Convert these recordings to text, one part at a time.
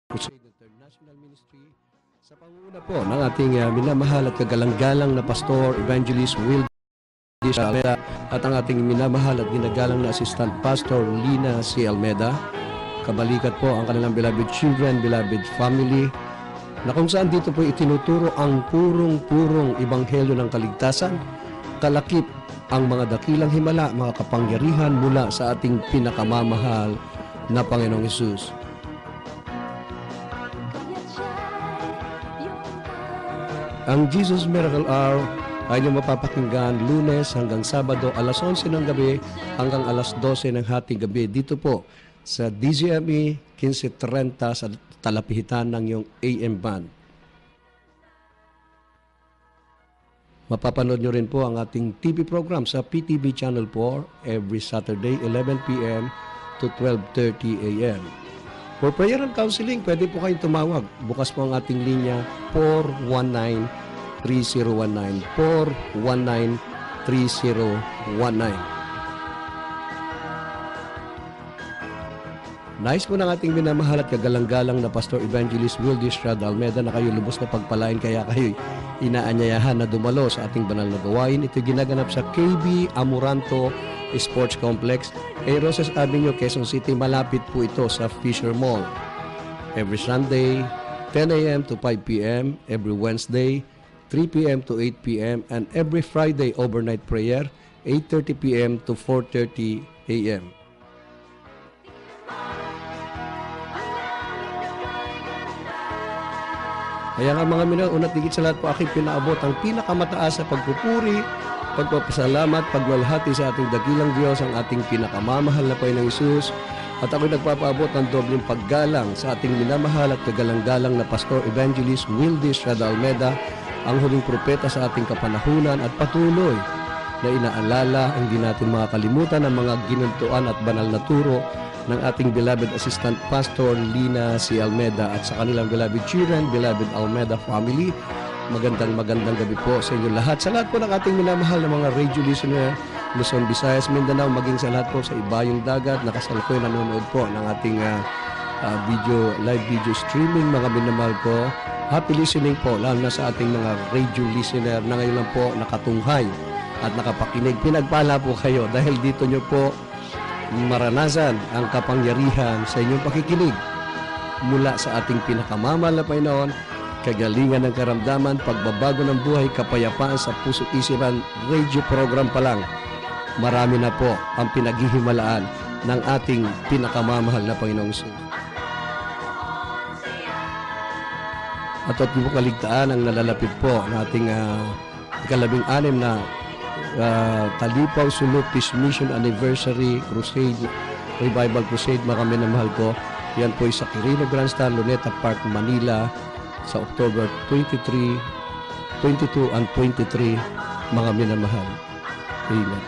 Crusade International Ministry sa pangunguna po ng ating minamahal at kagalang-galang na Pastor Evangelist Will C. Almeida at ang ating minamahal at ginagalang na Assistant Pastor Lina C. Almeida. Kabalikat po ang kanilang beloved children, beloved family, na kung saan dito po itinuturo ang purong-purong ebanghelyo ng kaligtasan, kalakip ang mga dakilang himala, mga kapangyarihan mula sa ating pinakamamahal na Panginoong Hesus. Ang Jesus Miracle Hour ay nyo mapapakinggan Lunes hanggang Sabado alas 11 ng gabi hanggang alas 12 ng hating gabi dito po sa DZME 1530 sa talapihitan ng iyong AM band. Mapapanood nyo rin po ang ating TV program sa PTV Channel 4 every Saturday 11 p.m. to 12:30 a.m. For prayer and counseling, pwede po kayong tumawag. Bukas po ang ating linya 419-3019. 419-3019. Nais po ng ating minamahal at kagalang-galang na Pastor Evangelist Will C. Almeida na kayo lubos na pagpalain kaya kayo inaanyayahan na dumalo sa ating banal na gawain. Ito ginaganap sa KB Amoranto Sports Complex, Roses Avenue, Quezon City. Malapit po ito sa Fisher Mall. Every Sunday, 10 a.m. to 5 p.m. Every Wednesday, 3 p.m. to 8 p.m. And every Friday, overnight prayer, 8:30 p.m. to 4:30 a.m. Kaya nga mga minahal, unat higit sa lahat po aking pinaabot ang pinakamataas sa pagpupuri, pagpapasalamat, pagwalhati sa ating dakilang Diyos, ang ating pinakamamahal na Panginoong Hesus. At ako'y nagpapaabot ng dobleng paggalang sa ating minamahal at kagalang-galang na Pastor Evangelist Will C. Almeida, ang huling propeta sa ating kapanahunan at patuloy na inaalala, hindi natin makakalimutan ang mga ginuntuan at banal na turo ng ating beloved Assistant Pastor Lina C. Almeida at sa kanilang beloved children, beloved Almeida family. Magandang gabi po sa inyo lahat. Sa lahat po ng ating minamahal na mga radio listener, Luzon, Visayas, Mindanao, maging sa lahat po sa ibayong dagat, nakasalukuyan nanonood po ng ating live video streaming, mga minamahal ko. Happy listening po, lalo na sa ating mga radio listener na ngayon lang po nakatunghay at nakapakinig. Pinagpala po kayo dahil dito nyo po maranasan ang kapangyarihan sa inyong pakikinig mula sa ating pinakamamahal na Panginoon, kagalingan ng karamdaman, pagbabago ng buhay, kapayapaan sa puso't isipan. Radio program pa lang, marami na po ang pinaghihimalaan ng ating pinakamamahal na Panginoong Hesus. At po kaligtaan ang nalalapit po na ating ikalabing-anim na Talipaw Sulupis Mission Anniversary Crusade, Revival Crusade, mga minamahal ko. Yan po sa Quirino Grandstand, Luneta Park, Manila sa October 23, 22 and 23, mga minamahal. Amen.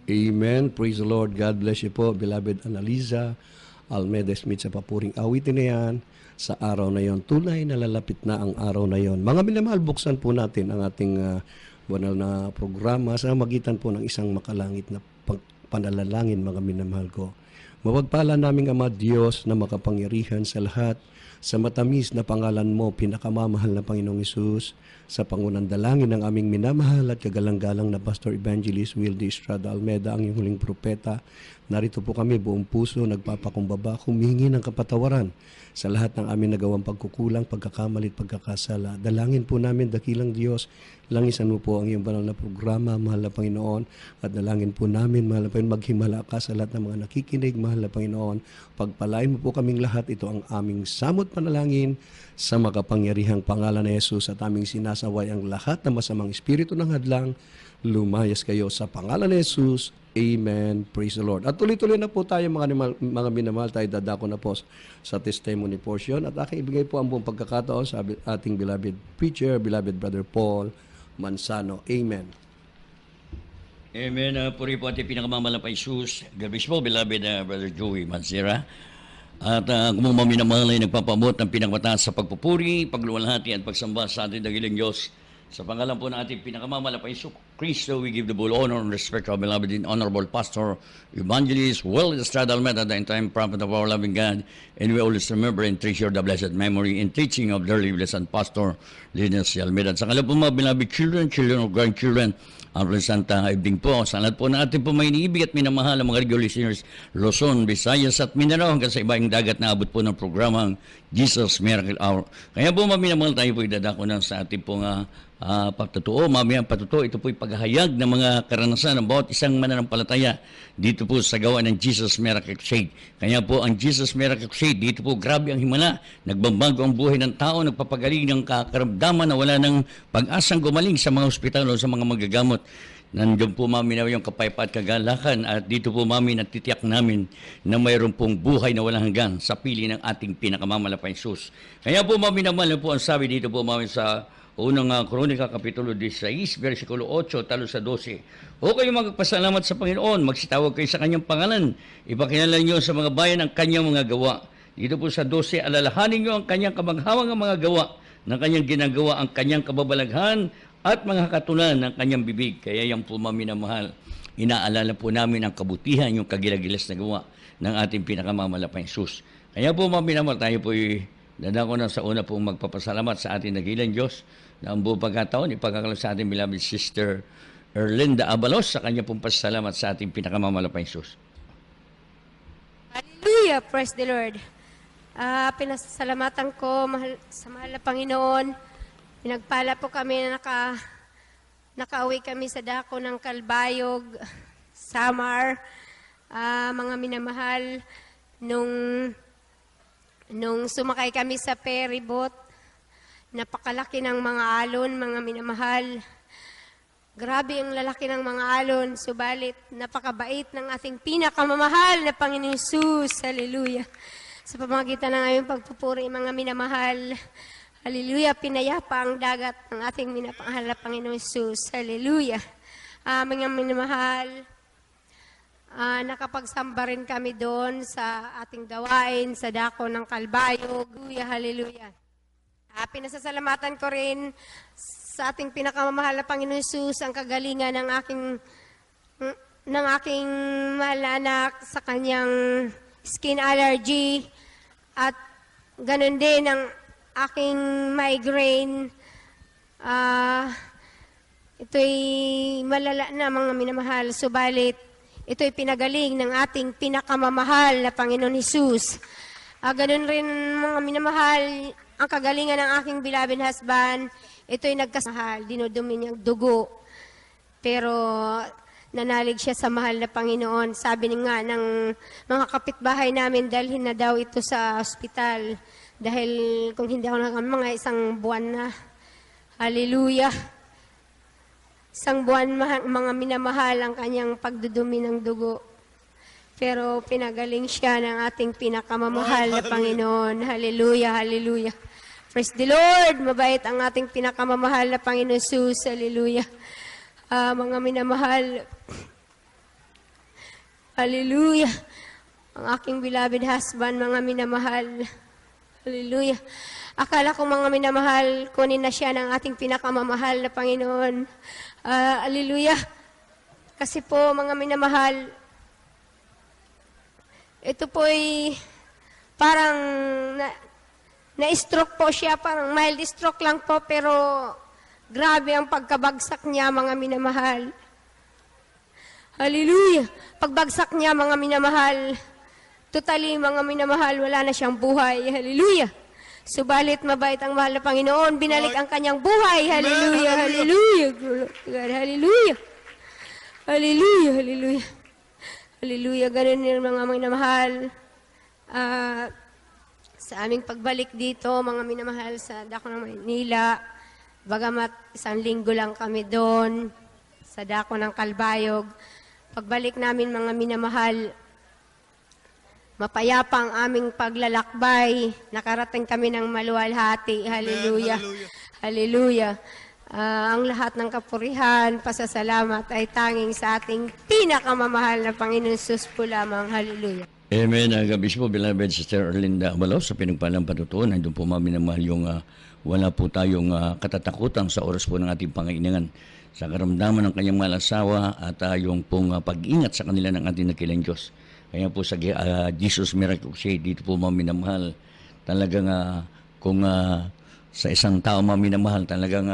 Amen. Praise the Lord. God bless you po, beloved Annalisa Almeida Smith, sa papuring awitin na yan sa araw na yon. Tunay na lalapit na ang araw na yon. Mga minamahal, buksan po natin ang ating banal na programa sa magitan po ng isang makalangit na panalangin, mga minamahal ko. Mapagpala naming Ama Diyos na makapangyarihan sa lahat, sa matamis na pangalan mo, pinakamamahal na Panginoong Hesus, sa pangunang dalangin ng aming minamahal at kagalang-galang na Pastor Evangelist Will C. Almeida, ang iyong huling propeta. Narito po kami buong puso, nagpapakumbaba, humingi ng kapatawaran sa lahat ng aming nagawang pagkukulang, pagkakamali at pagkakasala. Dalangin po namin, dakilang Diyos, langisan mo po ang iyong banal na programa, mahal na Panginoon, at dalangin po namin, mahal na Panginoon, maghimala ka sa lahat ng mga nakikinig, mahal na Panginoon. Pagpalain mo po kaming lahat. Ito ang aming samot panalangin sa makapangyarihang pangalan ni Jesus, at aming sinasaway ang lahat ng masamang espiritu ng hadlang. Lumayas kayo sa pangalan ni Jesus. Amen. Praise the Lord. At tuloy-tuloy na po tayo, mga minamahal, tayo dadako na po sa testimony portion. At aking ibigay po ang buong pagkakataon sa ating beloved preacher, beloved Brother Paul Mansano. Amen. Amen. Puri po ating pinakamamalang pa Jesus. God bless po, beloved Brother Joey Mansera. At kung minamahal ay nagpapamot ng pinakamataas sa pagpupuri, pagluwalhati at pagsamba sa ating dakilang Diyos. Sa pangalan po ng ating pinakamamalang pa Jesus Kristo, we give the full honor and respect to our beloved and honorable pastor, evangelist, well-illustrated Almeida, the entire prophet of our loving God. And we always remember and treasure the blessed memory and teaching of dearly blessed pastor, Linus Almeida. Sa kanila po mga beloved children, children of grandchildren, ang Santa evening po. Sa lahat po natin po may iniibig at minamahal ang mga radio listeners, Luzon, Visayas at Mindanao hanggang sa ibang dagat na abot po ng programang Jesus Miracle Hour. Kaya po minamahal tayo po idadako na sa ating pong pagtotoo, mamayang patuto. Ito po'y paghahayag ng mga karanasan ng bawat isang mananampalataya dito po sa gawa ng Jesus Miracle Crusade. Kaya po ang Jesus Miracle Crusade, dito po grabe ang himala. Nagbabago ang buhay ng tao, nagpapagaling ng kakaramdaman na wala ng pag-asang gumaling sa mga ospital o sa mga magagamot. Nandiyan po mami na yung kapayapaan at kagalakan at dito po mami natitiyak namin na mayroon pong buhay na walang hanggan sa pili ng ating pinakamamalang Jesus. Kaya po mami naman po ang sabi dito po mami sa unang Kronika Kapitulo 16, versikulo 8, talo sa 12. O kayo magpasalamat sa Panginoon, magsitawag kayo sa kanyang pangalan, ipakilala niyo sa mga bayan ang kanyang mga gawa. Dito po sa 12, alalahanin niyo ang kanyang kamanghawang mga gawa, ng kanyang ginagawa ang kanyang kababalaghan, at mga katunan ng kanyang bibig. Kaya yan po maminamahal. Inaalala po namin ang kabutihan, yung kagilagilas na gawa ng ating pinakamamalang Jesus. Kaya po maminamahal, tayo po dadako na sa una pong magpapasalamat sa ating dakilang Diyos na ang buong pagkataon, ipagkakalang sa ating beloved sister Erlinda Abalos sa kanya pong pasalamat sa ating pinakamamalang Jesus. Hallelujah! Praise the Lord. Pinasalamatan ko sa mahal na Panginoon. Pinagpala po kami na nakauwi kami sa dako ng Kalbayog, Samar. Mga minamahal, nung sumakay kami sa ferry boat, napakalaki ng mga alon, mga minamahal. Grabe ang lalaki ng mga alon, subalit napakabait ng ating pinakamamahal na Panginoon Jesus. Hallelujah. Sa pamamagitan ng aming pagpupuri, mga minamahal, hallelujah, pinayapa ang dagat ng ating minapangahal na Panginoon Jesus. Hallelujah. Mga minamahal, nakapagsamba rin kami doon sa ating gawain, sa dako ng Kalbayog. Hallelujah, hallelujah. Pinasasalamatan ko rin sa ating pinakamamahal na Panginoon Jesus ang kagalingan ng aking mahal na anak sa kanyang skin allergy at ganun din ang aking migraine. Ito'y malala na mga minamahal, subalit ito'y pinagaling ng ating pinakamamahal na Panginoon Jesus. Ganun rin mga minamahal, ang kagalingan ng aking beloved husband, ito'y nagkasahal, dinudumi niyang dugo. Pero nanalig siya sa mahal na Panginoon. Sabi nga ng mga kapitbahay namin, dalhin na daw ito sa ospital. Dahil kung hindi ako mga isang buwan na. Hallelujah. Isang buwan mga minamahal ang kanyang pagdudumi ng dugo. Pero pinagaling siya ng ating pinakamamahal na Panginoon. Hallelujah, hallelujah. Praise the Lord. Mabait ang ating pinakamamahal na Panginoon Jesus. Hallelujah. Mga minamahal. Hallelujah. Ang aking beloved husband, mga minamahal. Hallelujah. Akala ko mga minamahal, kunin na siya ng ating pinakamamahal na Panginoon. Hallelujah. Kasi po mga minamahal, ito po'y parang na-stroke po siya, parang mild stroke lang po, pero grabe ang pagkabagsak niya mga minamahal. Hallelujah. Pagbagsak niya mga minamahal, totally, mga minamahal, wala na siyang buhay. Hallelujah. Subalit, mabait ang mahal na Panginoon. Binalik ang kanyang buhay. Hallelujah. Hallelujah. God, hallelujah. Hallelujah. Hallelujah. Hallelujah. Ganun yung mga minamahal. Sa aming pagbalik dito, mga minamahal, sa dako ng Maynila, bagamat isang linggo lang kami doon, sa dako ng Kalbayog, pagbalik namin mga minamahal, mapayapa ang aming paglalakbay. Nakarating kami ng maluwalhati. Hallelujah. Hallelujah. Ang lahat ng kapurihan, pasasalamat ay tanging sa ating pinakamamahal na Panginoon Sus po lamang. Hallelujah. Amen. Gabis po, beloved Sister Erlinda Abalaw, sa pinagpalang patutuon, nandun po mami namahal yung wala po tayong katatakutan sa oras po ng ating pangailangan sa karamdaman ng kanyang malasawa at yung pong pag-ingat sa kanila ng ating nakilang Diyos. Kaya po sa Jesus Miracle Crusade, dito po mami namahal, talagang kung sa isang tao mami namahal, talagang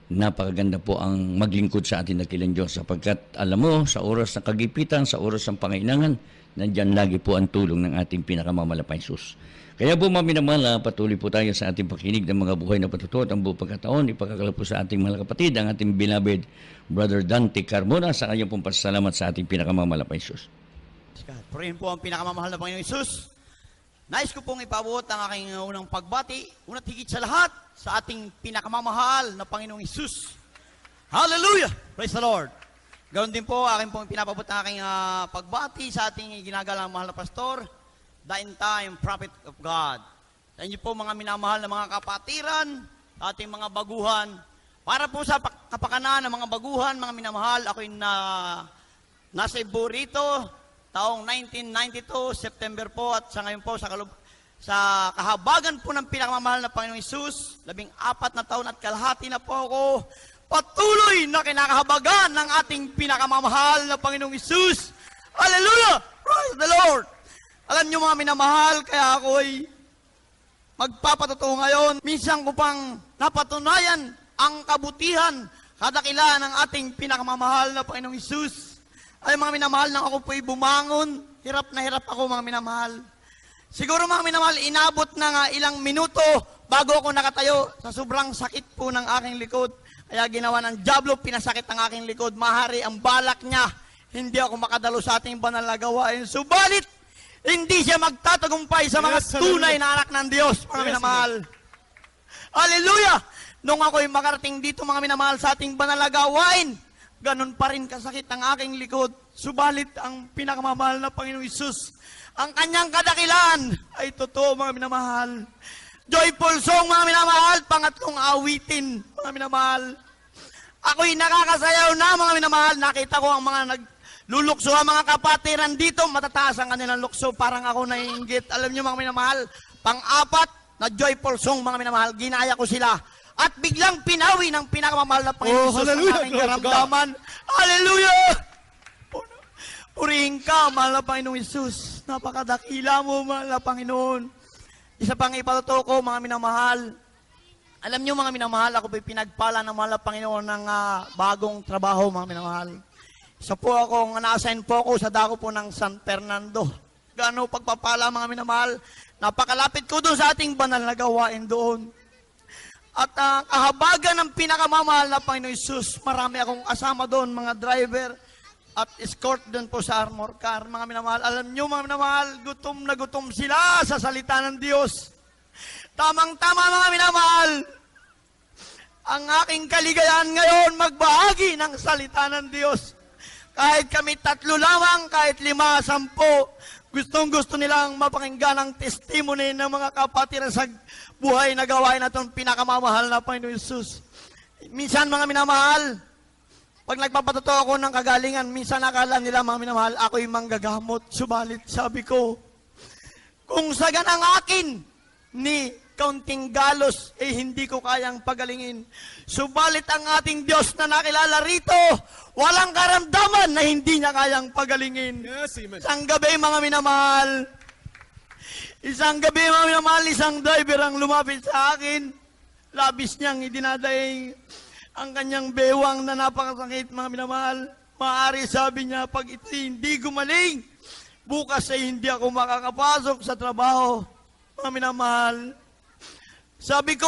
napakaganda po ang maglingkod sa ating nakilang Diyos sapagkat alam mo, sa oras ng kagipitan, sa oras ng pangailangan, nandyan lagi po ang tulong ng ating pinakamamalapay Jesus. Kaya po maminamahal, patuloy po tayo sa ating pakinig ng mga buhay na patutuot ang buong pagkataon. Ipagkakala po sa ating mga kapatid, ang ating beloved Brother Dante Carmona sa kanyang pong pasalamat sa ating pinakamamalapay Jesus. Purihin po ang pinakamamahal na Panginoong Isus. Nais ko pong ipabuot ang aking unang pagbati, una't higit sa lahat, sa ating pinakamamahal na Panginoong Isus. Hallelujah! Praise the Lord! Ganoon din po, aking pong pinapabot ang aking pagbati sa ating ginagalang mahal na pastor, the end-time prophet of God. Sa inyo po mga minamahal na mga kapatiran, ating mga baguhan, para po sa kapakanan ng mga baguhan, mga minamahal, ako'y nasa Ibo rito, taong 1992, September po, at sa ngayon po sa kahabagan po ng pinakamamahal na Panginoong Isus, 14 na taon at kalahati na po ako, patuloy na kinakahabagan ng ating pinakamamahal na Panginoong Isus. Hallelujah! Praise the Lord! Alam niyo mga minamahal, kaya ako ay magpapatotoo ngayon. Minsan ko pang napatunayan ang kabutihan, kadakilaan ng ating pinakamamahal na Panginoong Isus. Ay mga minamahal, nang ako po'y bumangon, hirap na hirap ako mga minamahal. Siguro mga minamahal, inabot na ilang minuto bago ako nakatayo sa sobrang sakit po ng aking likod. Kaya ginawa ng Diablo, pinasakit ang aking likod. Mahari ang balak niya, hindi ako makadalo sa ating banal na gawain. Subalit, hindi siya magtatagumpay sa mga tunay na anak ng Diyos, mga minamahal. Hallelujah! Nung ako'y makarating dito, mga minamahal, sa ating banal na gawain, ganun pa rin kasakit ang aking likod. Subalit, ang pinakamamahal na Panginoong Isus, ang kanyang kadakilan ay totoo, mga minamahal. Joyful song, mga minamahal, pangatlong awitin, mga minamahal. Ako'y nakakasayaw na, mga minamahal. Nakita ko ang mga naglulukso, ang mga kapatiran dito, matataas ang kanilang lukso, parang ako naiinggit. Alam niyo, mga minamahal, pang-apat na joyful song, mga minamahal, ginaya ko sila. At biglang pinawi ng pinakamamahal na Panginoon Isus ang aking karamdaman. Hallelujah! Purihin ka, mahal na Panginoong Isus. Napakadakila mo, mahal na Panginoon. Isa pang ipatuto ko, mga minamahal. Alam niyo, mga minamahal, ako po'y pinagpala ng mahal na Panginoon ng bagong trabaho, mga minamahal. Isa po ako, na-assign po ako sa dako po ng San Fernando. Gano pagpapala, mga minamahal. Napakalapit ko doon sa ating banal na gawain doon. At kahabagan ng pinakamamahal na Panginoon Isus, marami akong kasama doon, mga driver, at escort doon po sa armor car, mga minamahal. Alam nyo, mga minamahal, gutom na gutom sila sa salita ng Diyos. Tamang-tama, mga minamahal. Ang aking kaligayahan ngayon, magbahagi ng salita ng Diyos. Kahit kami 3 lamang, kahit 5, 10, gustong-gusto nilang mapakinggan ang testimony ng mga kapatiran sa buhay na gawain na itong pinakamamahal na Panginoon Isus. Minsan, mga minamahal, pag nagpapatotoo ako ng kagalingan, minsan akala nila, mga minamahal, ako'y manggagamot. Subalit, sabi ko, kung sa ganang akin, ni kaunting galos, hindi ko kayang pagalingin. Subalit ang ating Diyos na nakilala rito, walang karamdaman na hindi niya kayang pagalingin. Yes, amen. Isang gabi, mga minamahal, isang driver ang lumapit sa akin. Labis niyang idinadaing ang kanyang bewang na napakasakit, mga minamahal. Maaari, sabi niya, pag ito hindi gumaling, bukas ay hindi ako makakapasok sa trabaho, mga minamahal. Sabi ko,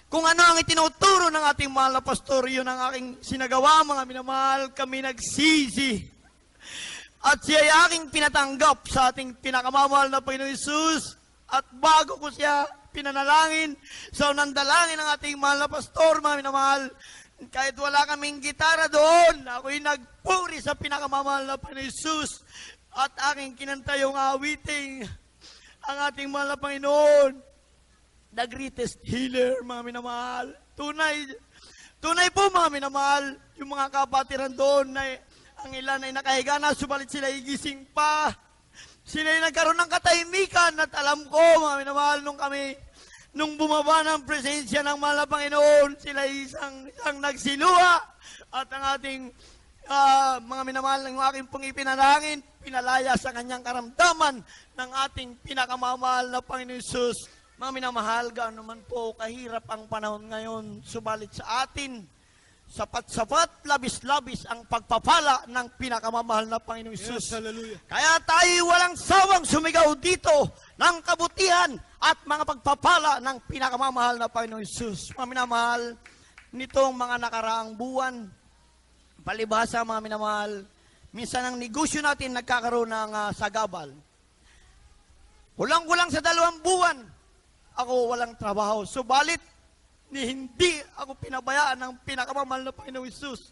kung ano ang itinuturo ng ating mahal na pastor, yun ang aking sinagawa, mga minamahal. Kami nagsisi. At siya ay aking pinatanggap sa ating pinakamamahal na Panginoon Isus. At bago ko siya pinanalangin, sa unang dalangin ng ating mahal na pastor, mga minamahal, kahit wala kaming gitara doon, ako'y nagpuri sa pinakamamahal na Panginoon Isus. At aking kinanta yung awiting, ang ating mahal na Panginoon, the greatest healer, mga minamahal. Tunay, Tunay po mga minamahal, yung mga kapatiran doon na ang ilan ay nakahiga na, subalit sila igising pa. Sila ay nagkaroon ng katahimikan at alam ko mga minamahal nung bumaba ng presensya ng mahal na Panginoon, sila ay isang nagsiluha at ang ating mga minamahal ng aking pong ipinalangin, pinalaya sa kanyang karamdaman ng ating pinakamamahal na Panginoon Jesus. Mga minamahal, gaano man po kahirap ang panahon ngayon, subalit sa atin, sapat-sapat, labis-labis ang pagpapala ng pinakamamahal na Panginoong Jesus. Yes, hallelujah. Kaya tayo walang sawang sumigaw dito ng kabutihan at mga pagpapala ng pinakamamahal na Panginoong Jesus. Mga minamahal, nitong mga nakaraang buwan, palibhasa mga minamahal, minsan ang negosyo natin nagkakaroon ng sagabal. Kulang-kulang sa 2 buwan, ako walang trabaho. Subalit, hindi ako pinabayaan ng pinakamamahal na Panginoong Jesus.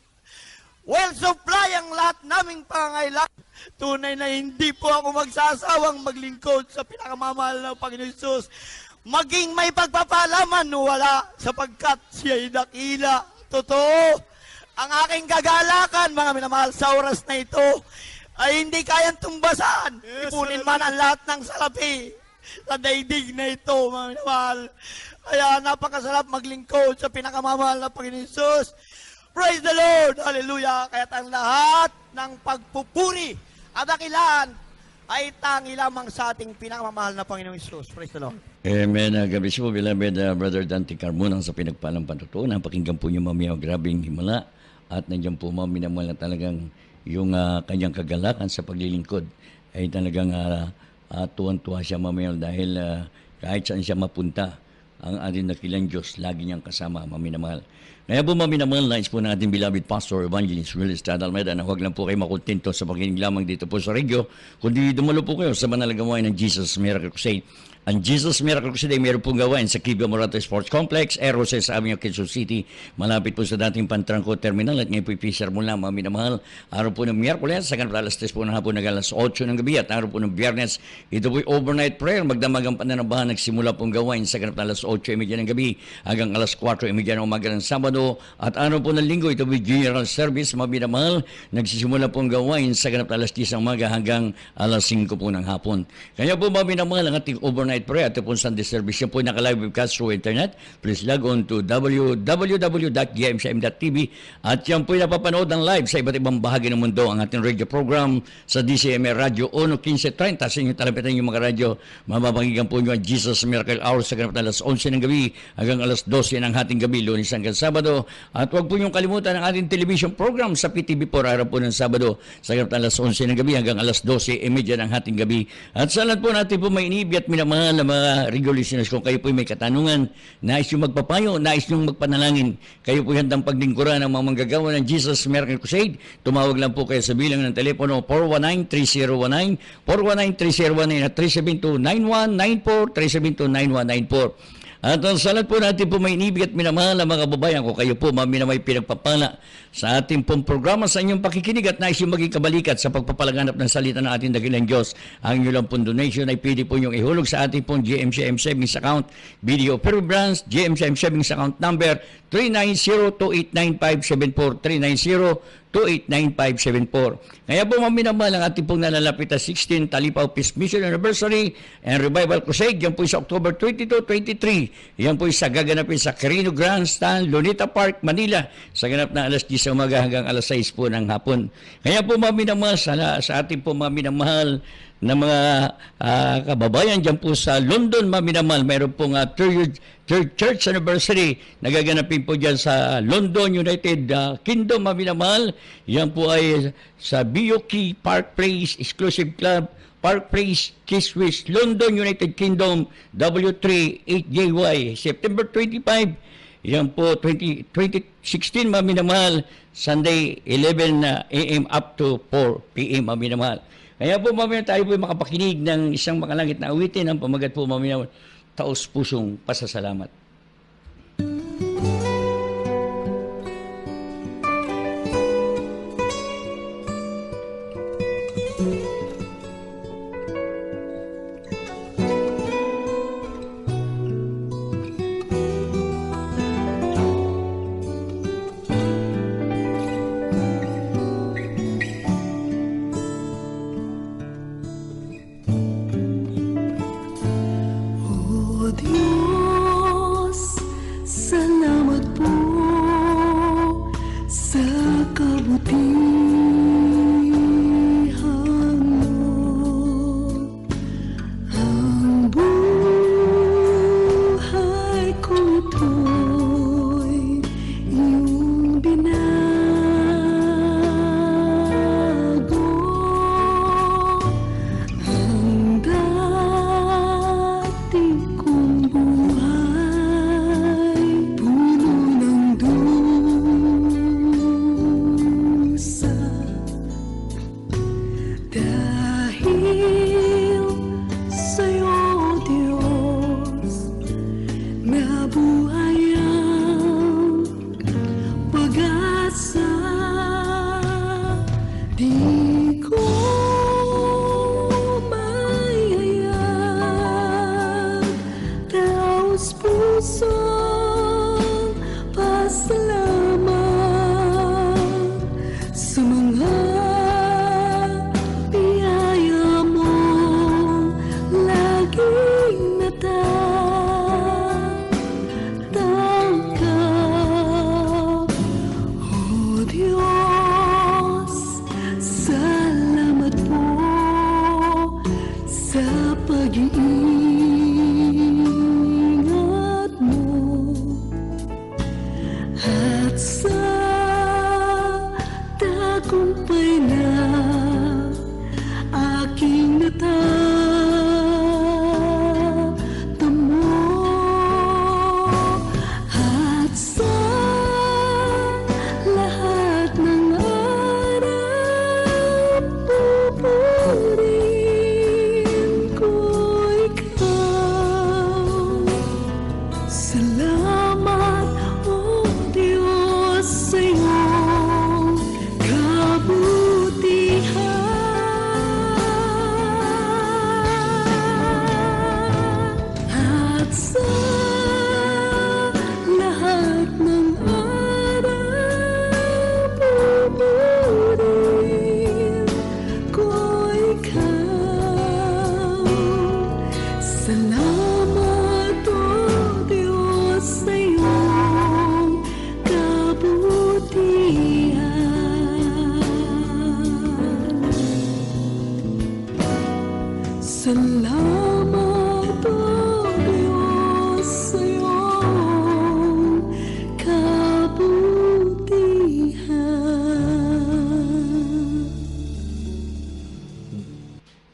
Well, supply ang lahat naming pangangailangan. Tunay na hindi po ako magsasawang maglingkod sa pinakamamahal na Panginoong Jesus. Maging may pagpapalaman, wala, sapagkat siya'y dakila. Totoo, ang aking kagalakan, mga minamahal, sa oras na ito, ay hindi kayang tumbasan. Yes, Ipunin man ang lahat ng salapi sa daigdig na ito, mga minamahal. Kaya napakasarap maglingkod sa pinakamamahal na Panginoon Jesus. Praise the Lord! Hallelujah! Kaya't ang lahat ng pagpupuri at dakilaan ay tangi lamang sa ating pinakamamahal na Panginoon Jesus. Praise the Lord! Amen. God bless you po, beloved Brother Dante Carmona sa pinagpalang patutunan. Pakinggan po niyo mamaya grabing himala at nandiyan po minamahal na talagang yung kanyang kagalakan sa paglilingkod ay talagang tuwan-tuwa siya mamaya dahil kahit saan siya mapunta, ang ating dakilang Diyos, lagi niyang kasama, maminamahal. Kaya po maminamahal, nais po ng ating beloved Pastor Evangelist Will Estrada Almeida na huwag lang po kayo makontento sa pakinig lamang dito po sa radio, kundi dumalo po kayo sa banal na gawain ng Jesus Miracle Crusade. Ang Jesus Miracle Crusade ay meron pong gawain sa Kibia Morato Sports Complex, Roses Avenue, Quezon City, malapit po sa dating Pantranco Terminal at ngayon po i-fisher mo lang, maminamahal. Araw po ng Miyerkules, sa ganap alas 3 po ng hapon, alas 8 ng gabi at araw po ng Biyernes, ito po overnight prayer, magdamag ang pananabahan, nagsimula pong gawain sa ganap alas 8:30 ng gabi hanggang alas 4:30 ng umaga ng Sabado at araw po ng Linggo, ito po General Service, maminamahal, nagsisimula pong gawain sa ganap alas 10 ng umaga hanggang alas 5 po ng hapon. Kaya po maminamahal ang ating overnight prayer at po Sunday service. Yan po naka-live webcast through internet. Please log on to www.gmcm.tv at yan po napapanood ng live sa iba't ibang bahagi ng mundo ang ating radio program sa DCMR Radio 1530 sa inyong talapitan yung mga radyo. Mababanggigan po nyo ang Jesus Miracle Hour sa ganap na alas 11 ng gabi hanggang alas 12 ng hating gabi, Lunes hanggang Sabado. At huwag po nyo kalimutan ang ating television program sa PTV4 araw po ng Sabado sa ganap na alas 11 ng gabi hanggang alas 12:30 ng hating gabi. At sa lahat po natin po may inibi at minamahal na mga regular listeners, kung kayo po may katanungan, nais yung magpapayo, nais yung magpanalangin, kayo po handang paglingkuran ng mga manggagawa ng Jesus Miracle Crusade, tumawag lang po kayo sa bilang ng telepono 419-3019, 419-3019 at 372-9194, 372-9194. At sa lahat po natin po may inibig at minamahal na mga kababayan ko, kayo po may pinagpapala sa ating pong programa sa inyong pakikinig at nais yung maging kabalikat sa pagpapalaganap ng salita ng ating dakilang Diyos. Ang inyong pong donation ay pwede po niyong ihulog sa ating pong GMCM Savings Account, Video Peru Branch, GMCM Savings Account number 390-289574, 390-289574. Kaya po maminamahal ang ating pong nalalapit na 16 Talipaw Peace Mission Anniversary and Revival Crusade. Yan po sa October 22-23. Yan po sa gaganapin sa Carino Grandstand, Lunita Park, Manila sa ganap na alas 10 umaga hanggang alas 6 po ng hapon. Kaya po maminamahal sa ating po maminamahal na mga kababayan dyan po sa London, maminamahal. Mayroon pong third church anniversary nagaganapin po dyan sa London, United Kingdom, maminamahal. Yan po ay sa BOK Park Place Exclusive Club, Park Place, Kiswish, London, United Kingdom, W38JY, September 25. Yan po, 2016, maminamahal, Sunday, 11 a.m. up to 4 p.m., maminamahal. Kaya po, mamaya tayo po makapakinig ng isang makalangit na awitin ang pamagat po, mamaya, taos-pusong pasasalamat.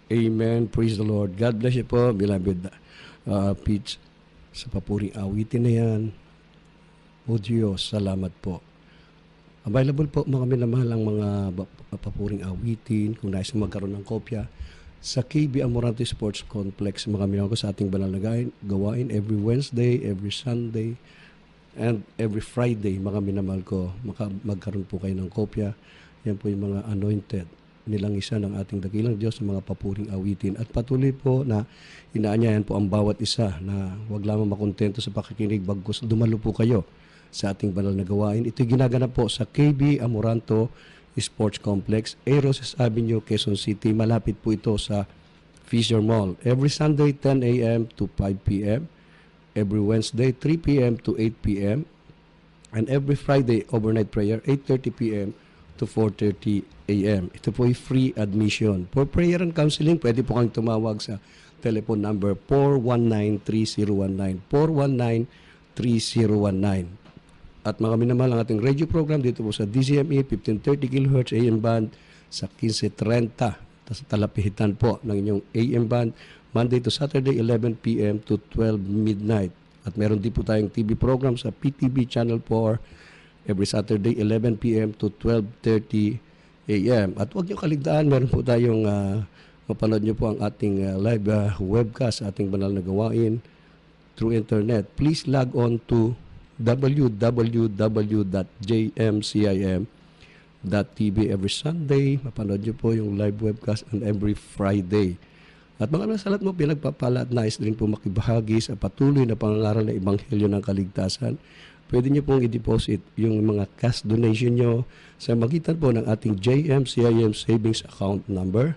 Amen. Praise the Lord. God bless you po, beloved Peach, sa papuring awitin na yan. O Diyos, salamat po. Available po mga minamahal ang mga papuring awitin, kung nais magkaroon ng kopya, sa KB Amorante Sports Complex, mga minamahal ko sa ating banal na gawain every Wednesday, every Sunday, and every Friday, mga minamahal ko, magkaroon po kayo ng kopya. Yan po yung mga anointed nilang isa ng ating dakilang Diyos ng mga papuring awitin. At patuloy po na inaanyayan po ang bawat isa na wag lamang makontento sa pakikinig, bagkus dumalo po kayo sa ating banal na gawain. Ito'y ginaganap po sa KB Amoranto Sports Complex, A. Roses Avenue, Quezon City. Malapit po ito sa Fisher Mall. Every Sunday, 10 a.m. to 5 p.m. Every Wednesday, 3 p.m. to 8 p.m. And every Friday, overnight prayer, 8:30 p.m. to 4:30 a.m. Ito po ay free admission. For prayer and counseling, pwede po kang tumawag sa telephone number 419-3019, 419-3019. At mga minamahal ang ating radio program dito po sa DZME 1530 kHz AM band sa 1530 sa talapihitan po ng inyong AM band Monday to Saturday 11 p.m. to 12 midnight. At meron din po tayong TV program sa PTV Channel 4 every Saturday 11 p.m. to 12:30 a.m. At huwag niyo kaligtaan, meron po tayong mapanood niyo po ang ating live webcast sa ating banal na gawain through internet. Please log on to www.jmcim.tv every Sunday. Mapanood niyo po yung live webcast and every Friday. At mga nasalat mo, pinagpapala at nais rin po makibahagi sa patuloy na pangangaral ng Ebanghelyo ng Kaligtasan. Pwede niyo pong i-deposit yung mga cash donation niyo sa magitan po ng ating JMCIM Savings Account Number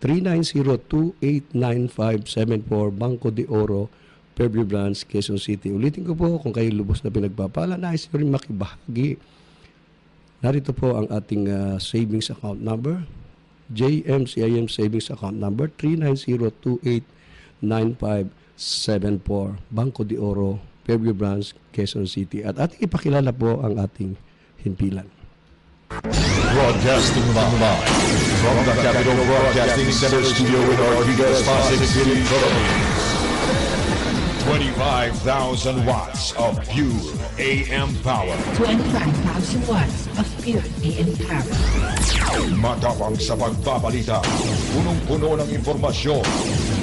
390289574 Banco de Oro, Fairview Branch, Quezon City. Ulitin ko po, kung kayo lubos na pinagpapala, nais nyo rin makibahagi Narito po ang ating savings account number. JMCIM Savings Account number 390289574, Banco de Oro, Fairview Branch, Quezon City. At ating ipakilala po ang ating himpilan. Broadcasting live from the Capital Broadcasting Center studio in Ortigas, Pasig City, Philippines. 25,000 watts of pure AM power. 25,000 watts of pure AM power. Matapang sa pagbabalita, punong-puno ng informasyon,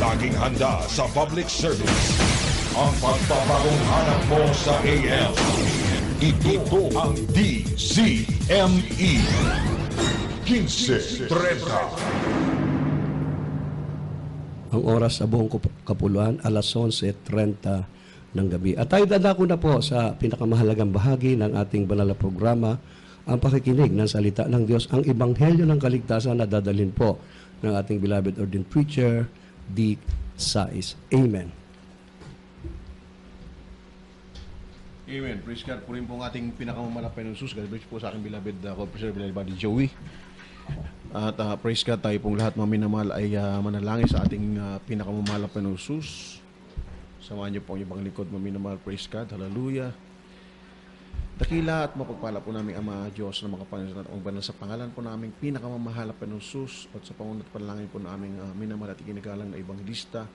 laging handa sa public service. Ang pagpapagong hanap mo sa AM. Ito ang DZME 1530. Ang oras sa buong kapuluan, alas 11:30 ng gabi. At tayo dadako na po sa pinakamahalagang bahagi ng ating banal na programa, ang pakikinig ng salita ng Diyos, ang ebanghelyo ng kaligtasan na dadalhin po ng ating beloved ordained preacher, D. Sais. Amen. Amen. Praise God. Purin po ang ating pinakamamalapay ng Jesus. God bless po sa aking beloved co-preserve, beloved body Joey. At praise God, tayo pong lahat mga minamahal ay manalangin sa ating pinakamamalapay ng Jesus. Samahan niyo po ang ibang likod mga minamahal. Praise God. Hallelujah. Dakila at mapagpala po namin Ama Diyos na makapansin at ang banal sa pangalan po namin pinakamamahal pa ng Jesus at sa pangunat panalangin po namin minamahal at ikinagalang na ibanglista.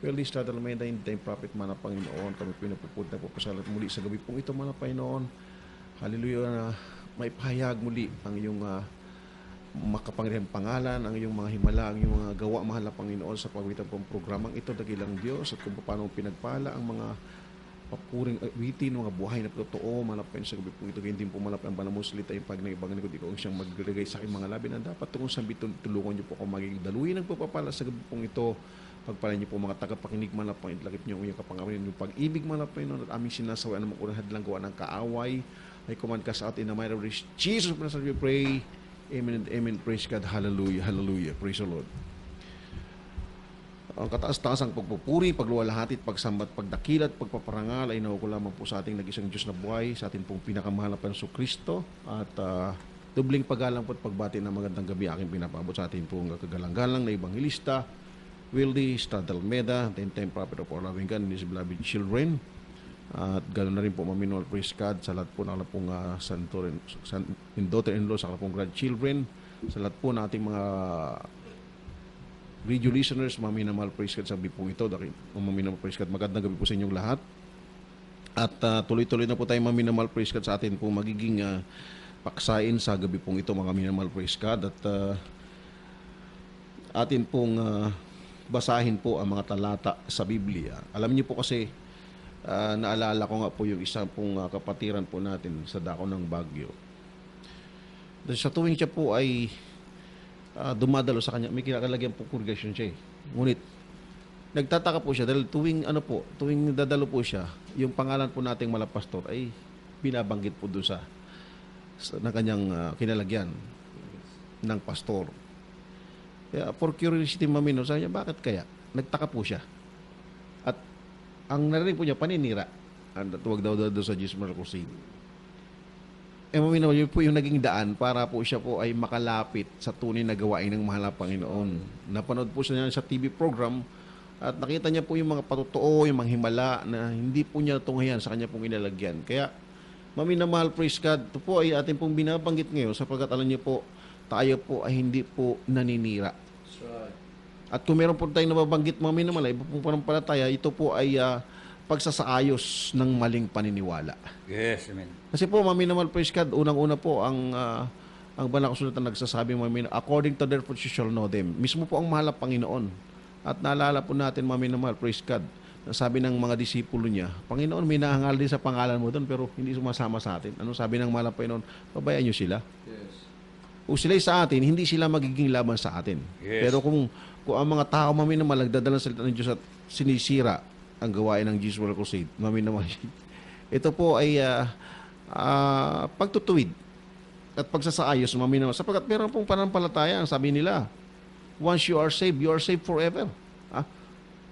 Lista Dalmeda, in time prophet man ang Panginoon, kami pinapupud na po pasalat muli sa gabi pong ito man ang Panginoon. Hallelujah, na may pahayag muli ang iyong makapangyarihang pangalan, ang iyong mga himala, ang iyong mga gawa mahal na Panginoon sa pagwitan pong programang ito, dakilang Diyos, at kung paano pinagpala ang mga papuring awitin, mga buhay na totoo, malapin sa gabi pong ito, hindi po malapin ang banal mong salita, yung pagnagibangan ko, ikaw ang siyang maglagay sa aking mga labi na dapat tungkol sa biton, tulungan niyo po kung magiging daluyin ng pagpapala sa gabi pong ito. Pagpalain niyo po mga tagapakinig man na Panginoon, lakip niyo ang iyong kapangyarihan, yung pag-ibig man na Panginoon, at aming sinasaway ang mga unahad lang gawa ng kaaway. I command ka sa atin na may race. Jesus, we pray. Amen and amen. Praise God. Hallelujah. Hallelujah. Praise the Lord. Ang kataas-taasang pagpupuri, pagluwalhati, pagsambat, pagdakilat, pagpaparangal ay nawa ko lamang po sa ating nag-isang Diyos na buhay, sa ating pong pinakamahal na Panso Kristo, at dubling paggalang po at pagbati ng magandang gabi aking pinapabot sa ating pong kagalang-galang na Evangelista, Wildy Stradalmeda, 10-time prophet of our loving God and his beloved children. At ganoon na rin po maminol praise God sa lahat po ng pong daughter-in-law, sa pong grandchildren, sa lahat po ng ating mga radio listeners, maminamahal praise God sa gabi po ito. Maminamahal praise God, magandang gabi po sa inyong lahat. At tuloy-tuloy na po tayo maminamahal praise God sa atin po magiging paksain sa gabi pong ito, mga minamahal praise God. At atin pong basahin po ang mga talata sa Biblia. Alam niyo po kasi, naalala ko nga po yung isang pong kapatiran po natin sa dako ng Baguio. Dahil sa tuwing siya po ay dumadalo sa kanya, may kinakalagyan po congregation siya eh. Ngunit, nagtataka po siya dahil tuwing dadalo po siya, yung pangalan po nating malapastor ay binabanggit po doon sa na kanyang kinalagyan ng pastor. Kaya for curiosity mamino, sabi niya, bakit kaya? Nagtaka po siya. At ang narinig po niya, paninira. Ang tuwag daw sa Jesus Crusade. Mamino, yun po yung naging daan para po siya po ay makalapit sa tunay na gawain ng mahal na Panginoon. Napanood po siya sa TV program at nakita niya po yung mga patotoo, yung mga himala na hindi po niya tunghayan sa kanya pong inalagyan. Kaya, maminamahal, praise God, ito po ay ating pong binabanggit ngayon sapagkat alam niyo po, tayo po ay hindi po naninira. At kung meron po tayong nababanggit mga minamahal, iba pong panampalataya, ito po ay pagsasaayos ng maling paniniwala. Yes, amen. Kasi po, mga minamahal, praise God, unang-una po ang banal na kasulatan nagsasabi, mga minamahal, according to their fruits you shall know them. Mismo po ang mahal na Panginoon. At naalala po natin, mga minamahal, praise God, sabi ng mga disipulo niya, Panginoon, may nahangal din sa pangalan mo doon, pero hindi sumasama sa atin. Ano sabi ng mahal na Panginoon? Pabayaan niyo sila. Yes. Kung sila'y sa atin, hindi sila magiging laban sa atin. Yes. Pero kung ang mga tao maminamahal nagdadala ng salita ng Diyos at sinisira ang gawain ng Jesus Crusade, maminamahal, ito po ay pagtutuwid at pagsasaayos maminamahal. Sapagkat meron pong panampalataya, ang sabi nila, once you are saved forever.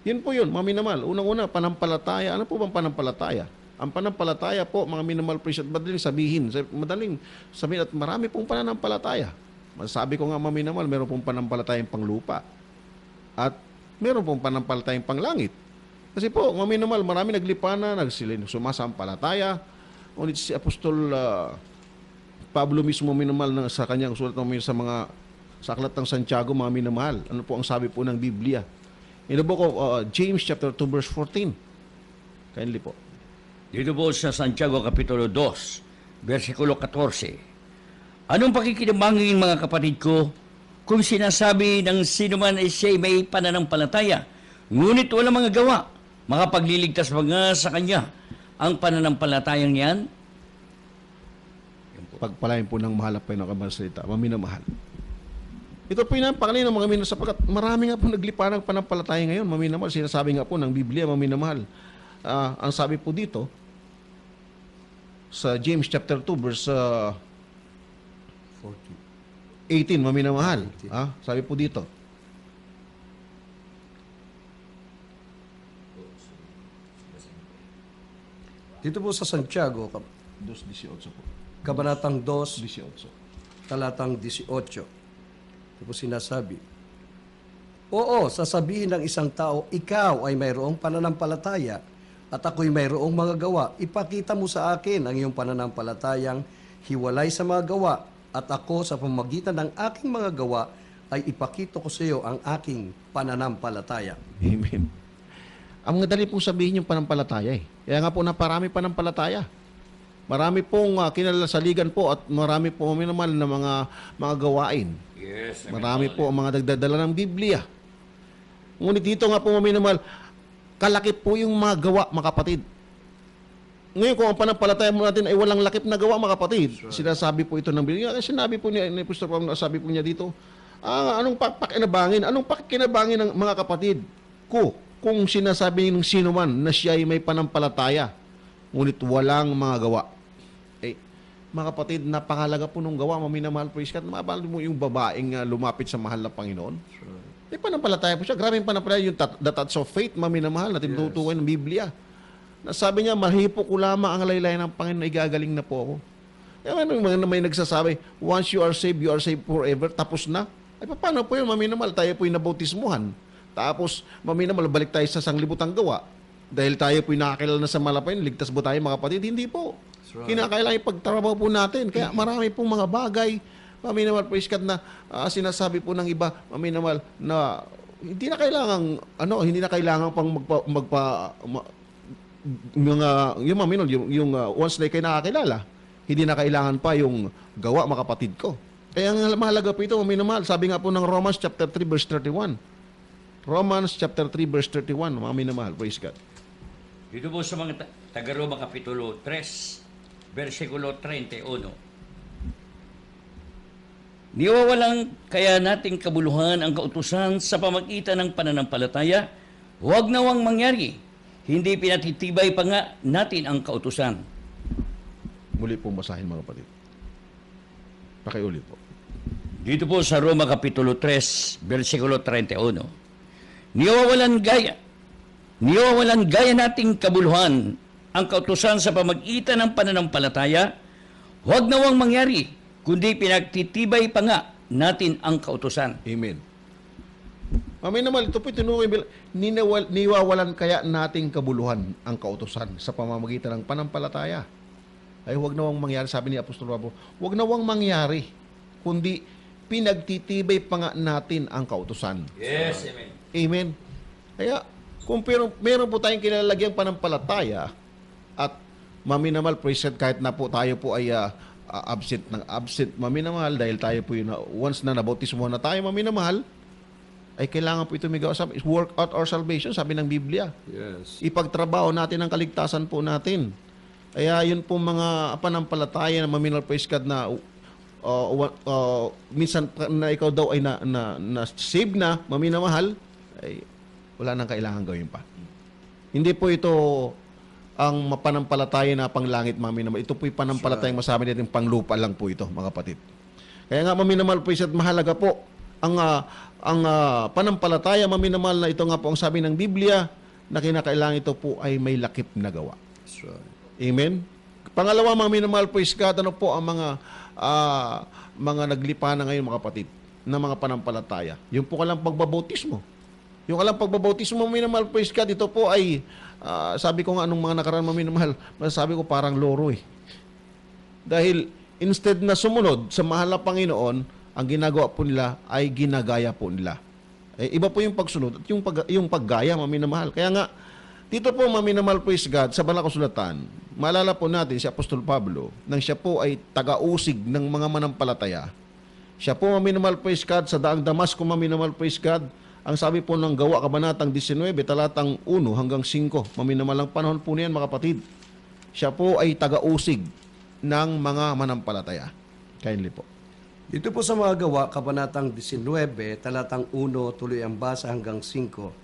Yun po yun, maminamahal. Unang-una, panampalataya. Ano po bang panampalataya? Ang panampalataya po, mga minamahal praise at madaling sabihin at marami pong pananampalataya. Masasabi ko nga mga minamahal, meron pong panampalatayang panglupa at meron pong panampalatayang panglangit. Kasi po, mga minamahal, marami naglipa na, sumasampalataya. Ngunit si Apostol Pablo mismo minamahal sa kanyang sulat sa aklat ng Santiago, mga minamahal. Ano po ang sabi po ng Biblia? In the book of James chapter 2 verse 14. Kindly po. Dito po sa Santiago Kapitulo 2, versikulo 14. Anong pakikinabangin mga kapatid ko kung sinasabi ng sino man ay siya may pananampalataya, ngunit wala mga gawa, makapagliligtas ba nga sa kanya ang pananampalatayang yan? Pagpalain po ng mahal at pinakamalsalita, maminamahal. Ito po yung napakalino mga minamahal sapagkat marami nga po naglipa ng panampalataya ngayon, maminamahal. Sinasabi nga po ng Biblia, maminamahal. Ang sabi po dito, sa James chapter 2 verse 18, maminamahal. Sabi po dito. Dito po sa Santiago, 2:18 po. Kabanatang 2, 18. talatang 18. Ito po sinasabi, oo, sasabihin ng isang tao, ikaw ay mayroong pananampalataya at ako'y mayroong mga gawa. Ipakita mo sa akin ang iyong pananampalatayang hiwalay sa mga gawa at ako sa pamamagitan ng aking mga gawa ay ipakita ko sa iyo ang aking pananampalataya. Amen. Ang madali pong sabihin yung panampalataya eh. Kaya nga po naparami panampalataya. Marami pong kinalasaligan po at marami po minamahal na mga gawain. Yes. Marami po ang mga nagdadala ng Biblia. Ngunit dito nga po minamahal, kalakip po yung mga gawa, mga kapatid. Ngayon kung ang panampalataya mo natin ay walang lakip na gawa, mga kapatid, sinasabi po ito ng Biblia. Sinabi po niya, ni Pastor Pablo, sabi po niya dito, anong pakinabangin ng mga kapatid ko kung sinasabi ng sino man na siya ay may panampalataya, ngunit walang mga gawa. Mga kapatid, napakalaga po nung gawa, maminamahal praise God. Mabalo mo yung babaeng lumapit sa mahal na Panginoon. May panampalataya po siya. Grabe yung panampalataya, yung the touch of faith, maminamahal, na tinutukoy ng Biblia. Nasabi niya, mahipo ko lamang ang laylayan ng Panginoon, igagaling na po ako. Kaya may nagsasabi, once you are saved forever, tapos na. Ay paano po yun, maminamahal? Tayo po yung nabautismuhan. Tapos, maminamahal, balik tayo sa sanglibutang gawa. Dahil tayo po yung nakakilala na sa malapay, ligtas ba tayo mga kapatid? Hindi po. Kinakailangan ipagtrabaho po natin. Kaya marami pong mga bagay, maminamahal praise God, na sinasabi po ng iba, maminamahal, na hindi na kailangan pang yung once na kayo nakakilala, hindi na kailangan pa yung gawa, mga kapatid ko. Kaya ang mahalaga po ito, maminamahal, sabi nga po ng Romans chapter 3 verse 31. Romans chapter 3 verse 31, maminamahal, praise God. Dito po sa mga taga-Roma Kapitulo 3, versikulo 31. Niwawalang kaya nating kabuluhan ang kautusan sa pamagitan ng pananampalataya, huwag nawang mangyari. Hindi pinatitibay pa nga natin ang kautusan. Muli pong basahin, mga kapatid. Pakiulit po. Dito po sa Roma Kapitulo 3, versikulo 31. Niwawalan gaya nating kabuluhan ang kautusan sa pamagitan ng pananampalataya, huwag nawang mangyari, kundi pinagtitibay pa nga natin ang kautusan. Amen. Naman, ito po tinukoy, niwawalan kaya nating kabuluhan ang kautusan sa pamamagitan ng panampalataya. Ay huwag nawang mangyari, sabi ni Apostol Pablo, huwag nawang mangyari, kundi pinagtitibay pa nga natin ang kautusan. Yes, amen. Amen. Kaya, kung meron po tayong kinalagyang panampalataya at maminamahal, praise God, kahit na po tayo po ay absent, maminamahal, dahil tayo po yun, once na nabautismo na tayo, maminamahal, ay kailangan po ito may gawa. Work out our salvation, sabi ng Biblia. Yes. Ipagtrabaho natin ang kaligtasan po natin. Kaya yun po mga panampalataya na maminamahal, praise God, na minsan na ikaw daw ay na-save na, maminamahal, ay wala nang kailangan gawin pa. Hindi po ito ang mapanampalataya na panglangit, maminamahal. Ito po'y panampalatayang masabi natin panglupa lang po ito, mga kapatid. Kaya nga, maminamahal po at mahalaga po ang panampalataya, maminamahal, na ito nga po ang sabi ng Biblia, na kinakailangan ito po ay may lakip na gawa. That's right. Amen? Pangalawa, mga minamahal, praise God, ano po ang mga naglipa na ngayon, mga kapatid, na mga panampalataya? Yung po kalang pagbabautismo. Yung kalang pagbabautismo, mga minamahal, praise God, ito po ay, sabi ko nga, anong mga nakaraan, mga minamahal, masasabi ko parang loro eh. Dahil, instead na sumunod sa mahal na Panginoon, ang ginagawa po nila ay ginagaya po nila. Iba po yung pagsunod at yung paggaya, mga minamahal. Kaya nga, dito po, mga minamahal, praise God, sa banal na kasulatan, maalala po natin si Apostol Pablo, nang siya po ay taga-usig ng mga manampalataya. Siya po, mga minamahal, praise God, sa daang Damasco, mga minamahal, praise God, ang sabi po ng Gawa, Kabanatang 19, talatang 1 hanggang 5, mga minamalang panahon po niyan, mga kapatid. Siya po ay taga-usig ng mga manampalataya. Kindly po. Dito po sa mga Gawa, Kabanatang 19, talatang 1, tuloy ang basa hanggang 5.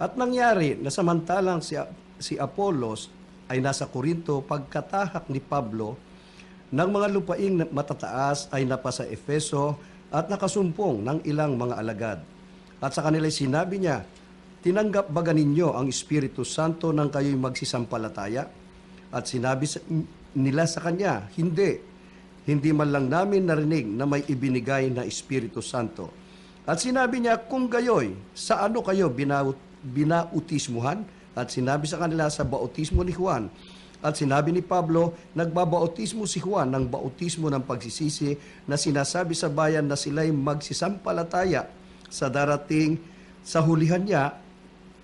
At nangyari na samantalang si Apolos ay nasa Korinto, pagkatahak ni Pablo ng mga lupaing matataas ay napasa Efeso at nakasumpong ng ilang mga alagad. At sa kanila sinabi niya, tinanggap ba ninyo ang Espiritu Santo nang kayo'y magsisampalataya? At sinabi nila sa kanya, hindi. Hindi man lang namin narinig na may ibinigay na Espiritu Santo. At sinabi niya, kung gayoy, sa ano kayo binautismuhan? At sinabi sa kanila, sa bautismo ni Juan. At sinabi ni Pablo, nagbabautismo si Juan ng bautismo ng pagsisisi na sinasabi sa bayan na sila'y magsisampalataya sa darating sa hulihan niya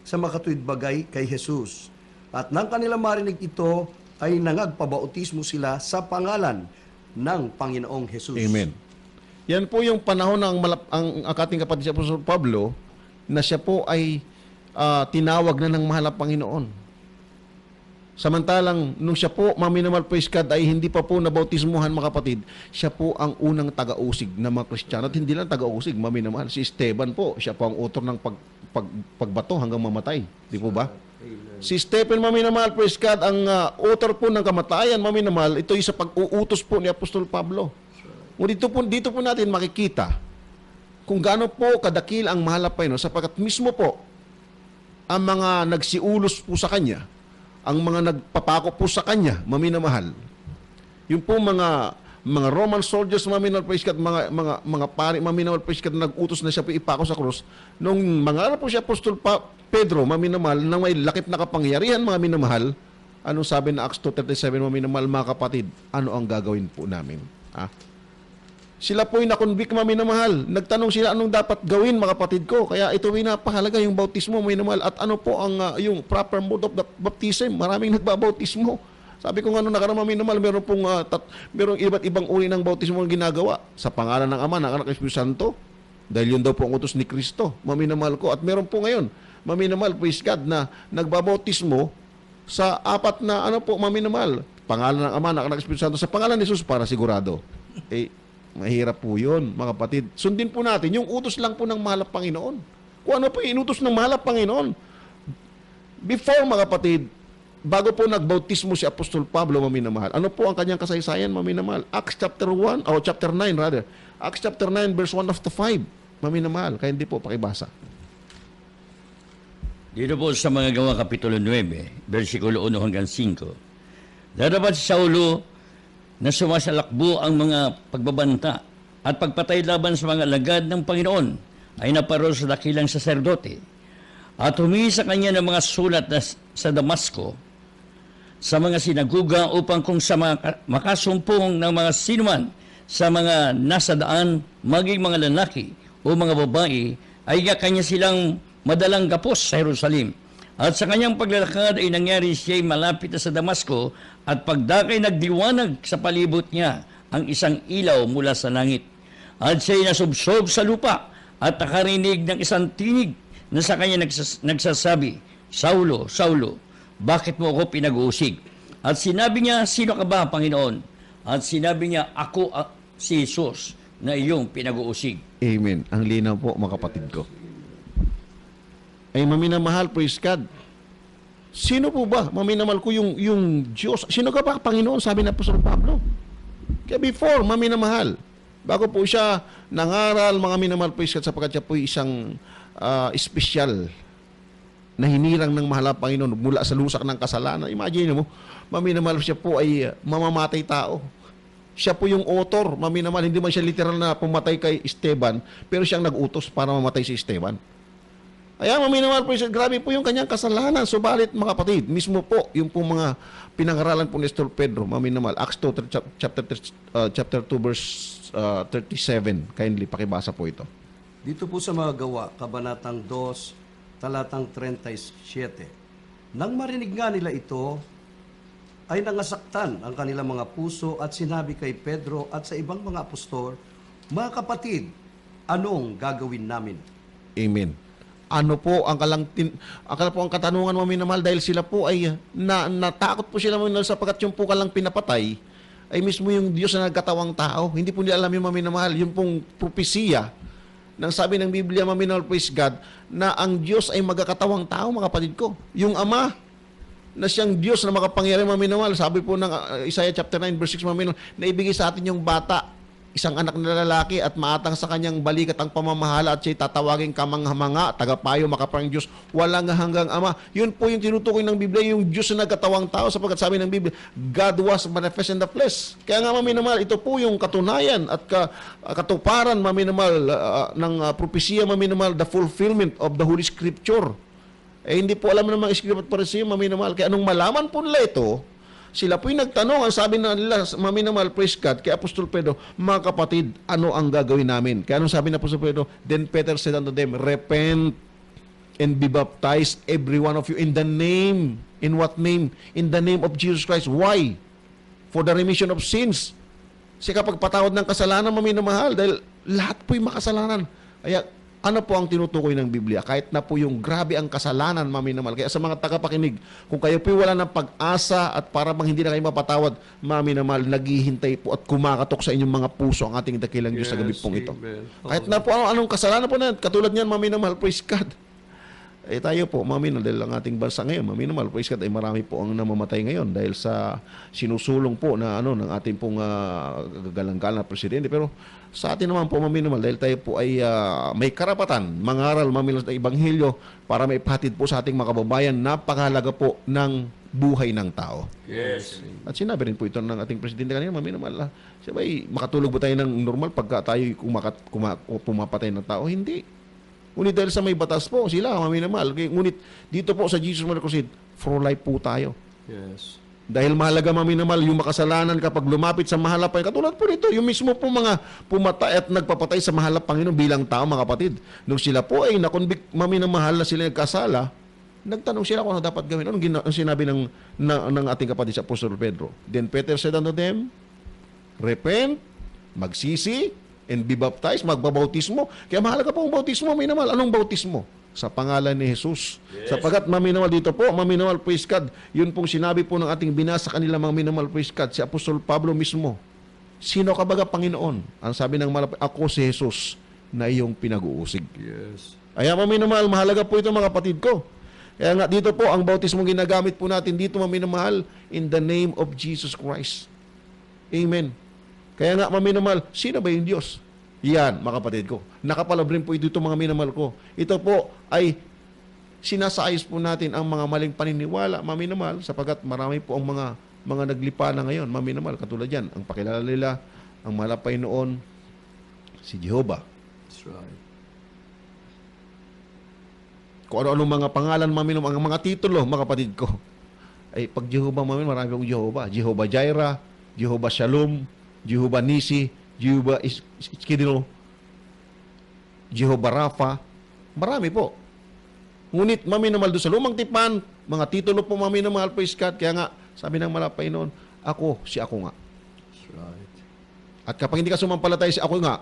sa makatuwid bagay kay Jesus. At nang kanila marinig ito, ay nangagpabautismo sila sa pangalan ng Panginoong Jesus. Amen. Yan po yung panahon ng ang ating kapatid si Apostol Pablo na siya po ay tinawag na ng mahal na Panginoon. Samantalang nung siya po, maminamal praise God, ay hindi pa po nabautismuhan, mga kapatid, siya po ang unang taga-usig ng mga Kristiyano. At hindi lang taga-usig, maminamahal. Si Esteban po, siya po ang author ng pagbato hanggang mamatay. Di po ba? Si Stephen, maminamahal, praise God, ang author po ng kamatayan, maminamahal, ito yung sa pag-uutos po ni Apostol Pablo. Dito po natin makikita kung gaano po kadakil ang mahal na Panginoon, sapagkat mismo po ang mga nagsiulos po sa Kanya, ang mga nagpapako po sa Kanya, maminamahal. Yung po mga Roman soldiers, maminamahal, praise God, mga pari, maminamahal, praise God, nag-utos na siya po ipako sa krus. Nung mga po siya, Apostol Pedro, maminamahal, nang may lakip na kapangyarihan, mga minamahal, anong sabi na Acts 2:37, maminamahal, mga kapatid, ano ang gagawin po namin? Sila po'y nakonvict, maminamahal. Nagtanong sila anong dapat gawin, mga kapatid ko. Kaya ito ay napahalaga yung bautismo, maminamahal. At ano po ang yung proper mode of baptism. Maraming nagbabautismo. Sabi ko nga nung nakarama, maminamahal, merong iba't ibang uri ng bautismo ang ginagawa. Sa pangalan ng Ama, ng Anak, ng Espiritu Santo. Dahil yun daw po ang utos ni Kristo, maminamahal ko. At meron po ngayon, maminamahal, praise God, na nagbabautismo sa apat na, maminamahal. Pangalan ng Ama, ng Anak, ng Espiritu Santo. Sa pangalan ni Jesus, para sigurado. Mahirap po yun, mga kapatid. Sundin po natin, yung utos lang po ng mahal na Panginoon. Kung ano po yung inutos ng mahal na Panginoon. Before, mga kapatid, bago po nagbautismo si Apostol Pablo, maminamahal, ano po ang kanyang kasaysayan, maminamahal? Acts chapter 9 rather. Acts chapter 9, verse 1 to 5. Maminamahal, kaya hindi po pakibasa. Dito po sa mga Gawa Kapitulo 9, versikulo 1 hanggang 5. Darapat si Saulo na sumasalakbo ang mga pagbabanta at pagpatay laban sa mga alagad ng Panginoon ay naparo sa dakilang saserdote at humingi sa kanya ng mga sulat sa Damasco sa mga sinaguga upang kung sa makasumpong ng mga sinuman sa mga nasa daan, maging mga lalaki o mga babae, ay kanya silang madalang gapos sa Jerusalem. At sa kanyang paglalakad ay nangyari siya'y malapit na sa Damasco at pagdakay nagdiwanag sa palibot niya ang isang ilaw mula sa langit. At siya'y nasubsob sa lupa at nakarinig ng isang tinig na sa kanya nagsasabi, Saulo, Saulo, bakit mo ako pinag-uusig? At sinabi niya, sino ka ba, Panginoon? At sinabi niya, ako si Jesus na iyong pinag-uusig. Amen. Ang linaw po, mga kapatid ko. Ay maminamahal, praise God. Sino po ba? Maminamahal ko yung Diyos. Sino ka ba, Panginoon? Sabi ng Apostol Pablo. Kaya before, maminamahal. Bago po siya nangaral, mga minamahal, praise God, sapagkat siya po isang espesyal na hinirang ng mahal na Panginoon mula sa lusak ng kasalanan. Imagine mo, maminamahal, siya po ay mamamatay tao. Siya po yung author, maminamahal, hindi man siya literal na pumatay kay Esteban, pero siyang nag-utos para mamatay si Esteban. Kaya maminamahal po, grabe po yung kanyang kasalanan. Subalit mga kapatid, mismo po yung po mga pinangaralan po ni Apostol Pedro, maminamahal, Acts 2, chapter 2 verse 37. Kindly pakibasa po ito. Dito po sa mga gawa, Kabanatang 2, talatang 37. Nang marinig nga nila ito, ay nangasaktan ang kanilang mga puso at sinabi kay Pedro at sa ibang mga apostol, mga kapatid, anong gagawin namin? Amen. Ano po ang akala po ang katanungan mo minamahal dahil sila po ay natakot po sila minamahal sapagkat yung po kalang pinapatay ay mismo yung Diyos na nagkatawang tao. Hindi po nila alam yung maminamahal, yung pong propesiya nang sabi ng Biblia, maminamahal, praise God, na ang Diyos ay magkakatawang tao, mga kapatid ko. Yung Ama na siyang Diyos na makapangyarihan, maminamahal, sabi po ng Isaiah chapter 9 verse 6, maminamahal, na ibigay sa atin yung bata, isang anak na lalaki at maatang sa kanyang balikat ang pamamahala at siya'y tatawagin kamanghamanga, tagapayo, makaparang Diyos, walang hanggang Ama. Yun po yung tinutukoy ng Biblia, yung Diyos na nagkatawang tao sapagkat sabi ng Biblia, God was manifest in the flesh. Kaya nga maminamahal, ito po yung katunayan at katuparan maminamahal ng propesya maminamahal, the fulfillment of the Holy Scripture. Hindi po alam ng mga Scripture at Pariseo maminamahal. Kaya anong malaman po nila ito, sila po'y nagtanong, ang sabi na nila, maminamahal, praise God, kay Apostol Pedro, mga kapatid, ano ang gagawin namin? Kaya anong sabi na Apostol Pedro? Then Peter said unto them, repent and be baptized, every one of you, in the name. In what name? In the name of Jesus Christ. Why? For the remission of sins. Kasi kapag patawad ng kasalanan, maminamahal, dahil lahat po'y makasalanan. Kaya, ano po ang tinutukoy ng Biblia? Kahit na po yung grabe ang kasalanan, maminamahal. Kaya sa mga tagapakinig, kung kayo po wala ng pag-asa at para bang hindi na kayo mapatawad, maminamahal, naghihintay po at kumakatok sa inyong mga puso ang ating dakilang Diyos sa gabi pong ito. Kahit na po anong kasalanan po na, katulad niyan, maminamahal, praise God. Tayo po, maminamahal, dahil ang ating bansa ngayon, maminamahal, praise God, ay marami po ang namamatay ngayon dahil sa sinusulong po na ng ating pong galang-galang na presidente. Pero sa atin naman po, maminamahal, dahil tayo po ay may karapatan mangaral, maminamahal, sa Ebanghelyo para maipahatid po sa ating mga kababayan, napakahalaga po ng buhay ng tao. Yes. At sinabi rin po ito ng ating presidente kanina, maminamahal, sabay, makatulog ba tayo ng normal pagka tayo pumapatay ng tao? Hindi. Ngunit dahil sa may batas po, sila, maminamahal. Ngunit dito po sa Jesus Mother Crusade, for life po tayo. Yes. Dahil mahalaga, maminamahal, yung makasalanan kapag lumapit sa mahal na Panginoon. Katulad po nito, yung mismo po mga pumatay at nagpapatay sa mahal na Panginoon bilang tao, mga kapatid. Nung sila po ay nakonvict, maminamahal na sila nagkasala, nagtanong sila kung ano dapat gawin. Anong sinabi ng ating kapatid sa Apostol Pedro? Then Peter said unto them, repent, magsisi, and be baptized, magbabautismo. Kaya mahalaga po ang bautismo, maminamahal. Anong bautismo? Sa pangalan ni Jesus. Yes. Sapagat maminamahal dito po, maminamahal, praise God, yun pong sinabi po ng ating binasa kanila, mga minamahal, praise God, si Apostol Pablo mismo. Sino ka baga Panginoon? Ang sabi ng malapit, ako si Jesus na iyong pinag-uusig. Yes. Kaya maminamahal, mahalaga po ito mga kapatid ko. Kaya nga dito po, ang bautismo ginagamit po natin dito, maminamahal, in the name of Jesus Christ. Amen. Kaya nga, maminamahal, sino ba yung Diyos? Yan, mga kapatid ko. Nakapalabrin po ito mga minamahal ko. Ito po ay sinasayos po natin ang mga maling paniniwala, maminamahal, sapagkat marami po ang mga naglipa na ngayon, maminamahal, katulad yan. Ang pakilala nila, ang malapay noon, si Jehovah. That's right. Kung ano-anong mga pangalan, maminamahal, ang mga titulo, mga kapatid ko. Ay, pag Jehovah, maminamahal, marami pong Jehovah. Jehovah Jireh, Jehovah Shalom, Jehovah Nisi, Jehovah Iskidino, Jehovah Rapha, marami po. Ngunit maminamahal doon sa lumang tipan, mga titulo po maminamahal, praise God. Kaya nga, sabi ng malapay noon, ako, si ako nga. That's right. At kapag hindi ka sumampalatay si ako nga,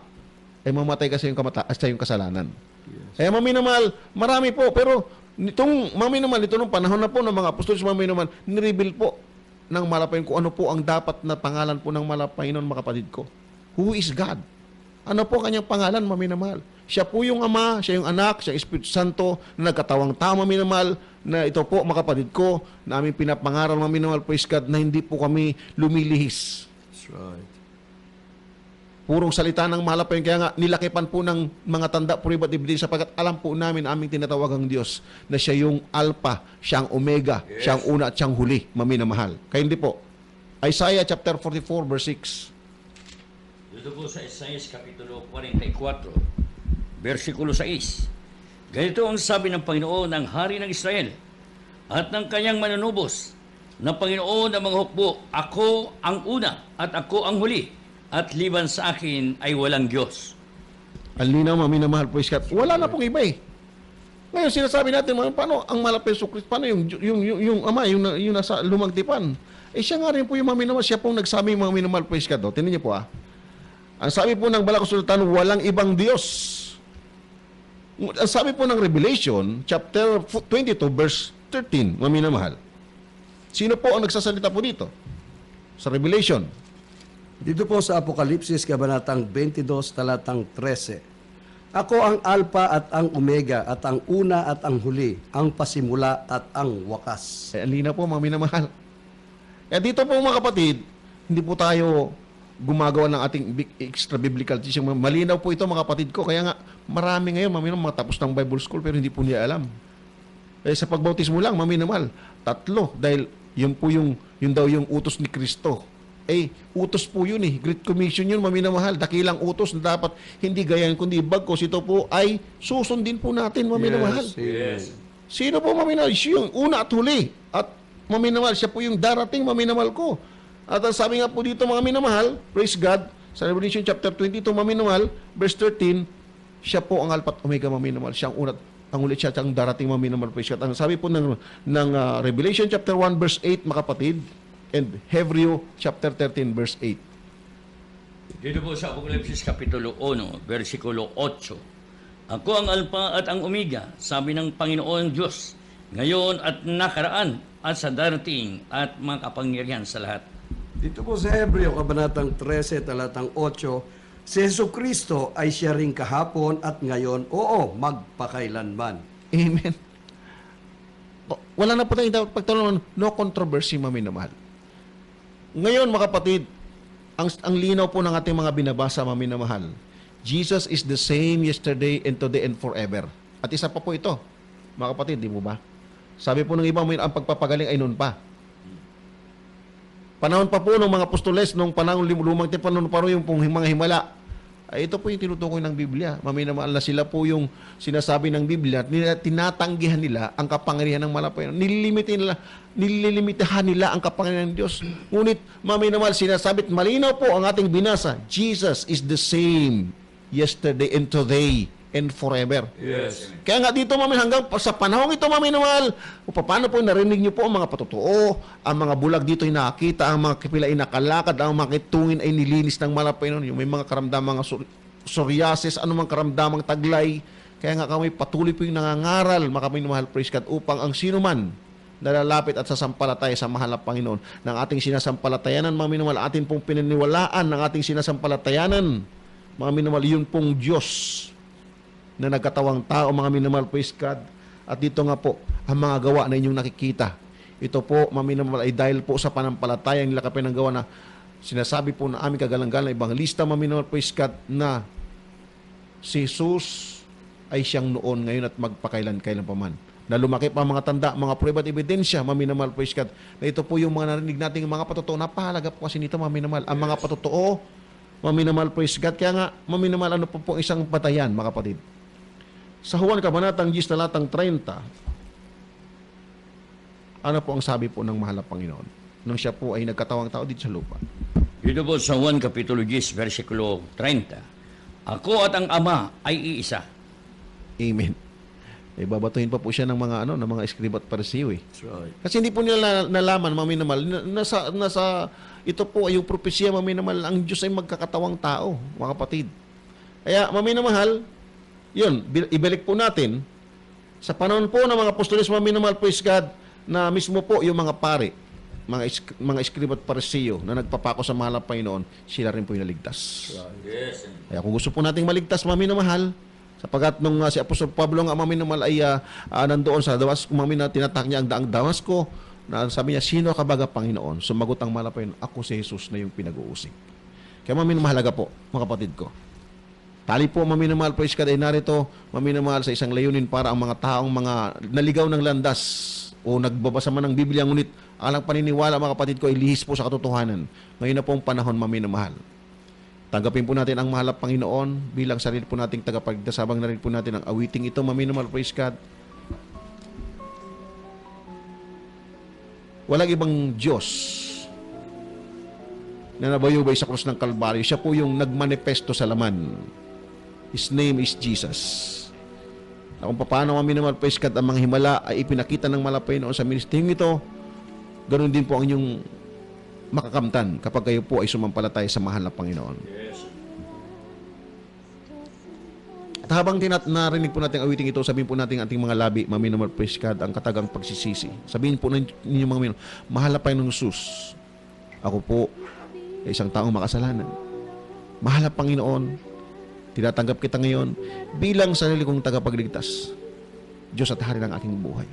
ay mamatay ka sa iyong kasalanan. Yes. Kaya maminamahal, marami po. Pero nitong maminamahal, ito nung panahon na po ng mga apostol sa maminamahal, nireveal po ng malapay kung ano po ang dapat na pangalan po ng malapay noon, mga kapatid ko. Who is God? Ano po kanyang pangalan, maminamahal? Siya po yung Ama, siya yung Anak, siya yung Espiritu Santo, na nagkatawang tao, maminamahal, na ito po, mga kapatid ko, na aming pinapangaral, maminamahal, praise God, na hindi po kami lumilihis. That's right. Purong salita ng mahal pa yun. Kaya nga, nilakipan po ng mga tanda po rin ebidensya sapagkat alam po namin aming tinatawagang Diyos na siya yung Alpha, siya ang Omega, siya ang una at siya ang huli, maminamahal. Kaya hindi po. Isaiah chapter 44 verse 6. Dito po sa Isaiah Kapitulo 44, versikulo 6. Ganito ang sabi ng Panginoon ng Hari ng Israel at ng kanyang manunubos na Panginoon ng mga hukbo, ako ang una at ako ang huli at liban sa akin ay walang Diyos. Ang linaw, maminamahal po iskat. Wala na pong iba eh. Ngayon, sinasabi natin, paano ang malapit sa Kristo? Paano yung ama, yung nasa lumang tipan? Eh siya nga rin po yung maminamahal. Siya pong nagsabi yung maminamahal po iskat. Tingnan niyo po Ang sabi po ng Balak Sultan, walang ibang Diyos. Ang sabi po ng Revelation, chapter 22, verse 13, maminamahal. Sino po ang nagsasalita po dito? Sa Revelation. Dito po sa Apokalipsis, Kabanatang 22, talatang 13. Ako ang Alpha at ang Omega, at ang una at ang huli, ang pasimula at ang wakas. Ang linaw po, mga minamahal. Dito po mga kapatid, hindi po tayo gumagawa ng ating extra biblical teaching. Malinaw po ito mga kapatid ko. Kaya nga, marami ngayon, mga tapos ng Bible school, pero hindi po niya alam. Sa pagbautismo lang, maminamahal, 3. Dahil yun po yun daw yung utos ni Kristo. Utos po yun Great Commission yun, maminamahal. Dakilang utos na dapat hindi gayahin, kundi bagkos ito po ay susundin po natin, maminamahal. Yes. Sino po maminamahal? Siya yung una at huli. At maminamahal, siya po yung darating, maminamahal ko. At ang sabi nga po dito, mga minamahal, praise God, sa Revelation chapter 22, maminamahal, verse 13, siya po ang Alpha at Omega, maminamahal. Siya ang una at ang huli, siya ang darating, maminamahal, praise God. Ang sabi po ng Revelation chapter 1, verse 8, mga kapatid, and Hebrew chapter 13 verse 8. Dito po sa Apokalipsis Kapitulo 1, versikulo 8. Ako ang Alpha at ang Omega, sabi ng Panginoon Diyos, ngayon at nakaraan at sa darating at mga kapangyarihan sa lahat. Dito po sa Hebreo, Kabanatang 13, talatang 8, si Jesucristo ay siya ring kahapon at ngayon, oo, magpakailanman. Amen. Wala na po tayong dapat pagtanong, no controversy, maminamahal. Ngayon, mga kapatid, ang linaw po ng ating mga binabasa, maminamahal. Jesus is the same yesterday and today and forever. At isa pa po ito, mga kapatid, di mo ba? Sabi po ng iba, ang pagpapagaling ay noon pa. Panahon pa po ng mga apostoles, nung panahon lumang tipan, nung paro yung mga himala, ito po yung tinutukoy ng Biblia. Maminamahal na sila po yung sinasabi ng Biblia. Tinatanggihan nila ang kapangyarihan ng malapayan. Nililimitahan nila ang kapangyarihan ng Diyos. Ngunit, maminamahal, sinasabi, malinaw po ang ating binasa. Jesus is the same yesterday and today and forever. Yes. Kaya nga dito, hanggang sa panahon ito, maminamahal, paano po narinig niyo po ang mga patotoo, ang mga bulag dito ay nakakita, ang mga kapila ay nakalakad, ang mga kitungin ay nilinis ng malapayan. Yung may mga karamdamang psoriasis, anumang karamdamang taglay. Kaya nga kami patuloy po yung nangangaral, mga minamahal, praise God, upang ang sino man nalalapit at sasampalataya sa mahal na Panginoon ng ating sinasampalatayanan, mga minamahal, atin pong pinaniwalaan ng ating sinasampalatayanan, mga minamahal, yun pong Diyos na nagkatawang tao, mga minamahal, praise God. At dito nga po, ang mga gawa na inyong nakikita. Ito po, mga minamahal, ay dahil po sa panampalataya nila kapag ng gawa na sinasabi po na aming kagalang-galang na Ebangelista, mga minamahal, praise God, na si Jesus ay siyang noon, ngayon at magpakailan-kailan pa man. Na lumaki pa mga tanda, mga prueba at ebidensya, mga minamahal, praise God, na ito po yung mga narinig nating mga patotoo. Napahalaga po kasi nito, mga minamahal. Ang mga patotoo, mga minamahal, praise God. Kaya nga, mga minamahal, ano po isang batayan, mga kapatid. Sa Juan Kabanatang 10, talatang 30, ano po ang sabi po ng mahal na Panginoon nung siya po ay nagkatawang tao dito sa lupa? Dito po sa 1 Kapitulo 10, versikulo 30. Ako at ang Ama ay iisa. Amen. Babatuhin pa po siya ng mga ng mga eskriba at parisiyo That's right. Kasi hindi po nila nalaman, maminamal, nasa ito po ay yung propesya, maminamal, ang Diyos ay magkakatawang tao, mga kapatid. Kaya maminamahal, yun, ibalik po natin sa panahon po ng mga apostoles, maminamahal, praise God, na mismo po yung mga pare, mga eskriba at parisiyo na nagpapako sa mahal na Panginoon, sila rin po yung naligtas. Yes. Kaya kung gusto po nating maligtas, maminamahal, sapagkat nung si Apostol Pablo nga maminamahal ay nandoon sa Damasco, tinatak niya ang daang Damasco, na sabi niya, sino ka baga Panginoon? Sumagot ang mahal na Panginoon, ako si Jesus na yung pinag-uusig. Kaya maminamahalaga po, mga kapatid ko. Tali po, maminamahal, praise God, ay narito, maminamahal sa isang layunin para ang mga taong mga naligaw ng landas o nagbabasa man ng Biblia, ngunit alang paniniwala, mga kapatid ko, ay lihis po sa katotohanan. Ngayon na po ang panahon, maminamahal. Tanggapin po natin ang mahal na Panginoon bilang sarili po nating tagapagligtas, habang narin po natin ang awiting ito, maminamahal, praise God. Walang ibang Diyos na nabayubay sa krus ng Kalbaryo. Siya po yung nagmanifesto sa laman. His name is Jesus. Na kung paano kami naman, praise God, ang mga himala ay ipinakita ng malapay noon sa ministeryong ito, ganoon din po ang inyong makakamtan kapag kayo po ay sumampalataya sa mahal na Panginoon. At habang narinig po natin ang awiting ito, sabihin po natin ating mga labi, maminamahal, praise God, ang katagang pagsisisi. Sabihin po ninyo mga minamahal, mahal na Panginoong Jesus, ako po ay isang taong makasalanan. Mahal na Panginoon, tinatanggap kita ngayon bilang sarili kong tagapagligtas. Diyos at Hari ng aking buhay.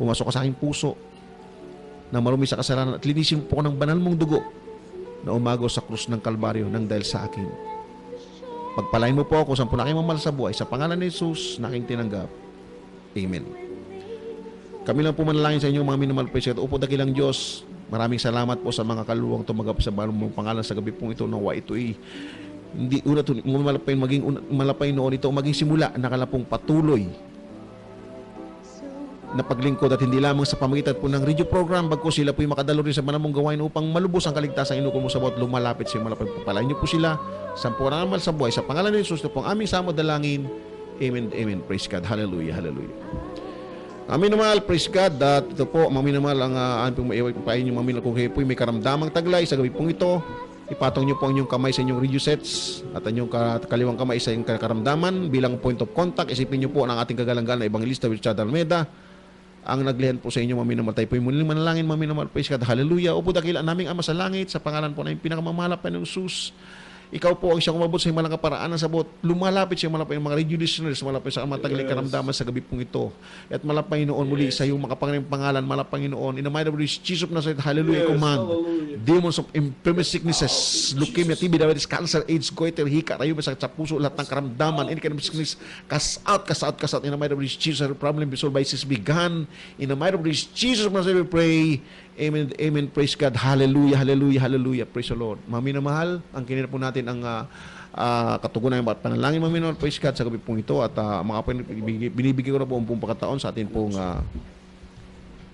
Pumasok ka sa aking puso na marumi sa kasalanan at linisin po ko ng banal mong dugo na umago sa krus ng Kalbaryo nang dahil sa akin. Pagpalain mo po ako sa aking mamahal sa buhay. Sa pangalan ni Jesus na aking tinanggap. Amen. Kami lang po manalangin sa inyo, mga minamahal, praise God. Upo dakilang Diyos, maraming salamat po sa mga kaluwang tumagap sa banal mong pangalan sa gabi pong ito, nawa ito hindi una ito maging malapay noon ito maging simula na kalapong patuloy na paglingkod at hindi lamang sa pamagitan po ng radio program, bagko sila po makadalo rin sa manamong gawain upang malubos ang kaligtasan inukol mo sa bawat lumalapit sa malapit. Pagpalain niyo po sila sa puramal sa buhay. Sa pangalan ni Jesus na po ang aming samo dalangin. Amen, amen. Praise God. Hallelujah, hallelujah. Amin naman, praise God. At ito po, maminamahal ang aming maiwain yung maminamahal kung kayo po may karamdamang taglay sa gabi pong ito. Ipatong niyo po ang inyong kamay sa inyong radio sets at ang inyong kaliwang kamay sa inyong karamdaman bilang point of contact. Isipin niyo po ang ating kagalang-galang na Evangelista Richard Almeida. Ang naglihan po sa inyo, maminamahal, tayo po yung muling manalangin, maminamahal, praise God, hallelujah. Upo dakilaan naming Ama sa langit, sa pangalan po na yung pinakamamahal pa ng Jesus. Ikaw po ang siyang umabot sa himalang kaparaanan sa bot. Lumalapit siya malapit yung mga radio listeners, malapit sa matagaling karamdaman sa gabi pong ito. At malapay noon muli sa iyong makapangalang pangalan, malapay noon. In the mighty name of Jesus of Nazareth, hallelujah, command. Demons of infirmous sicknesses, leukemia, TB, diabetes, cancer, AIDS, goiter, hika, rayo, sa puso, lahat ng karamdaman, any kind of sickness, cast out. In the mighty name of Jesus, problem be solved by Jesus began. In the mighty name of Jesus of Nazareth, we pray. Amen, amen, praise God, hallelujah, hallelujah, hallelujah, praise the Lord. Maminamahal, ang kinina po natin ang katugunan at panalangin, maminamahal, praise God, sa gabi pong ito, at binibigay ko na po ang pong pagkataon sa atin pong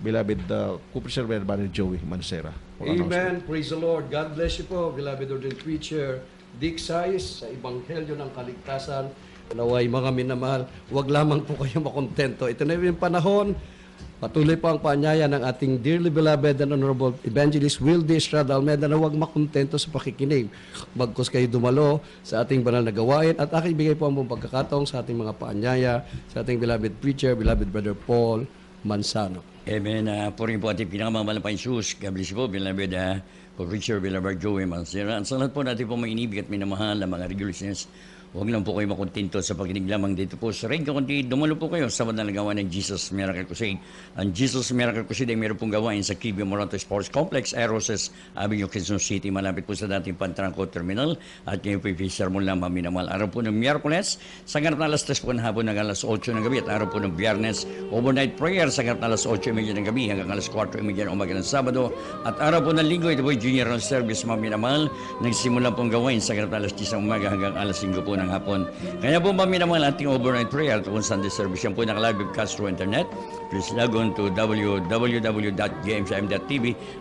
beloved co-preserver Brother Joey Mancera. Amen, praise the Lord. God bless you po, beloved ordained preacher Dick Sais, sa Ebanghelyo ng Kaligtasan. Naway mga minamahal, huwag lamang po kayo makontento. Ito na yung panahon. Patuloy po ang paanyaya ng ating dearly beloved and honorable evangelist Wildy Estrada Almeida na huwag makontento sa pakikinig. Bagkus kayo dumalo sa ating banal na gawain at aking bigay po ang buong pagkakataong sa ating mga paanyaya, sa ating beloved preacher, beloved Brother Paul Mansano. Amen. Purihin po ating pinakamamahal na Jesus. God bless you po, beloved co-preacher, beloved Joey Mancera. Ang salat po natin po may inibig at minamahal na mga regular listeners. Huwag lang po kayo makontento sa pakinig lamang dito po sa radio, kundi dumalo po kayo sa banal na gawain ng Jesus Miracle Crusade. Ang Jesus Miracle Crusade ay meron pong gawain sa QB Moronto Sports Complex, Aeroses Avenue, Quezon City, malapit po sa dating Pantranco Terminal. At ngayon po i-fisher mo lang maminamal. Araw po ng Miyerkules, sa ganap na alas 3 po ng hapon hanggang alas 8 ng gabi. At araw po ng Biyernes, overnight prayer sa ganap na alas 8:30 ng gabi hanggang alas 4:30 ng umaga ng Sabado. At araw po ng Linggo, ito po yung General Service maminamal. Nagsimula pong gawain sa ganap na alas 10 ng umaga hanggang alas 5 po ng hapon. Kaya po maminamahal ating overnight prayer at kung Sunday service yan po naka-live webcast through internet. Please log on to www.gmcm.tv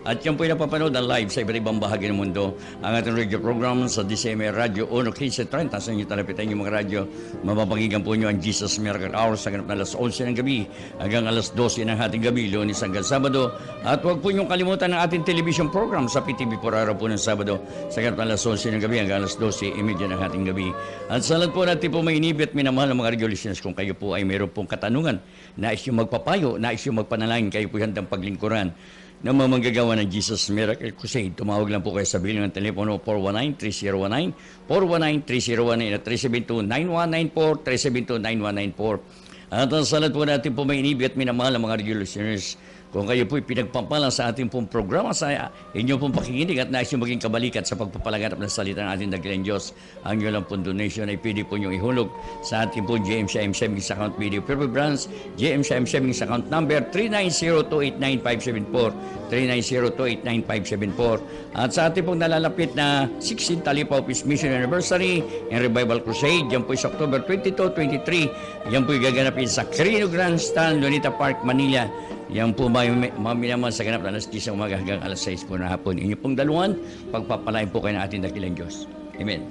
at yan po yung napapanood na live sa iba't ibang bahagi ng mundo. Ang ating radio program sa DCMA Radio 1:15:30 sa inyo talapitan yung mga radyo. Mapapakinggan po nyo ang Jesus Miracle Hour sa ganap na alas 11 ng gabi hanggang alas 12 ng hating gabi, Lunes hanggang Sabado. At huwag po nyo kalimutan ang ating television program sa PTV por araw po ng Sabado sa ganap na alas 11 ng gabi hanggang alas 12:30 ng hating gabi. At sa po natin po may inibig at minamahal ng mga radio listeners, kung kayo po ay mayroon pong katanungan, nais yung magpapayo, nais yung magpanalangin, kayo po handang paglingkuran ng mga manggagawa ng Jesus Miracle Crusade. Tumawag lang po kayo sa bilang ng telepono 419-3019, 419-3019 at 372-9194, 372-9194. At ang salat po natin po may inibig at minamahal ng mga radio listeners, Kung kayo po'y pinagpampala sa ating pong programa sa inyong pong pakikinig at nais nyo maging kabalikat sa pagpapalaganap ng salita ng ating dakilang Diyos, ang inyo lang pong donation ay pwede po nyo ihulog sa ating pong GM Siam Savings Account Video Purple Branch, GM Siam Savings Account Number 390289574, 390289574. At sa ating pong nalalapit na 16th Talipa Office Mission Anniversary and Revival Crusade, yan po sa October 22-23, yan po gaganapin sa Carino Grandstand, Lunita Park, Manila. Yan po maminaman sa ganap na alas 10 ng umaga hanggang alas 6 po na hapon. Inyo pong daluhan, pagpapalain po kayo ng ating dakilang Diyos. Amen.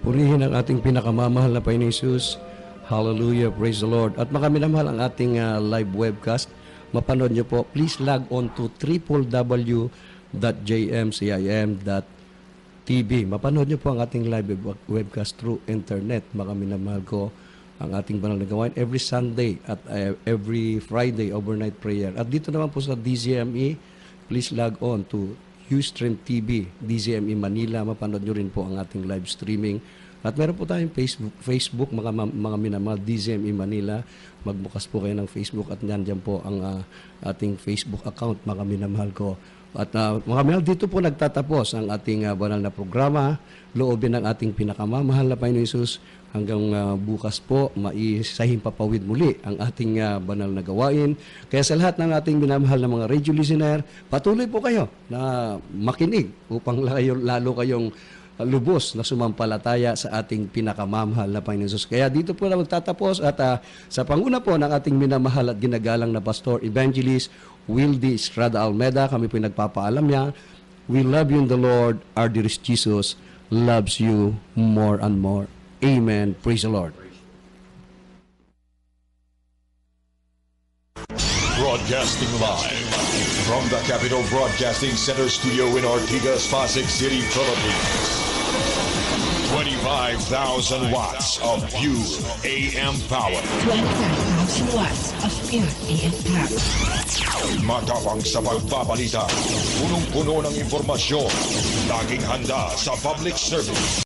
Purihin ang ating pinakamamahal na Panginoong Hesus. Hallelujah, praise the Lord. At makaminamahal ang ating live webcast. Mapanood nyo po. Please log on to www.jmcim.tv. Mapanood nyo po ang ating live webcast through internet. Makaminamahal ko ang ating banal na gawain every Sunday at every Friday overnight prayer. At dito naman po sa DZME, please log on to Ustream TV, DZME Manila. Mapanood nyo rin po ang ating live streaming. At meron po tayong Facebook mga minamahal, DZME Manila. Magbukas po kayo ng Facebook at nandyan po ang ating Facebook account, mga minamahal ko. At mga minamahal, dito po nagtatapos ang ating banal na programa, loobin ng ating pinakamamahal na Panginoon Hesus. Hanggang bukas po, maisahing papawid muli ang ating banal na gawain. Kaya sa lahat ng ating minamahal na mga radio listener, patuloy po kayo na makinig upang lalo kayong lubos na sumampalataya sa ating pinakamamahal na Panginoon Hesus. Kaya dito po na magtatapos at sa panguna po ng ating minamahal at ginagalang na Pastor Evangelist Wildy Estrada Almeda, kami po nagpapaalam niya, we love you in the Lord, our dearest Jesus loves you more and more. Amen. Praise the Lord. Broadcasting live from the Capital Broadcasting Center studio in Ortigas, Pasig City, Philippines. 25,000 watts of pure AM power. 25,000 watts of pure AM power. Matapang sa pagbabalita, punong-puno ng impormasyon, laging handa sa public service.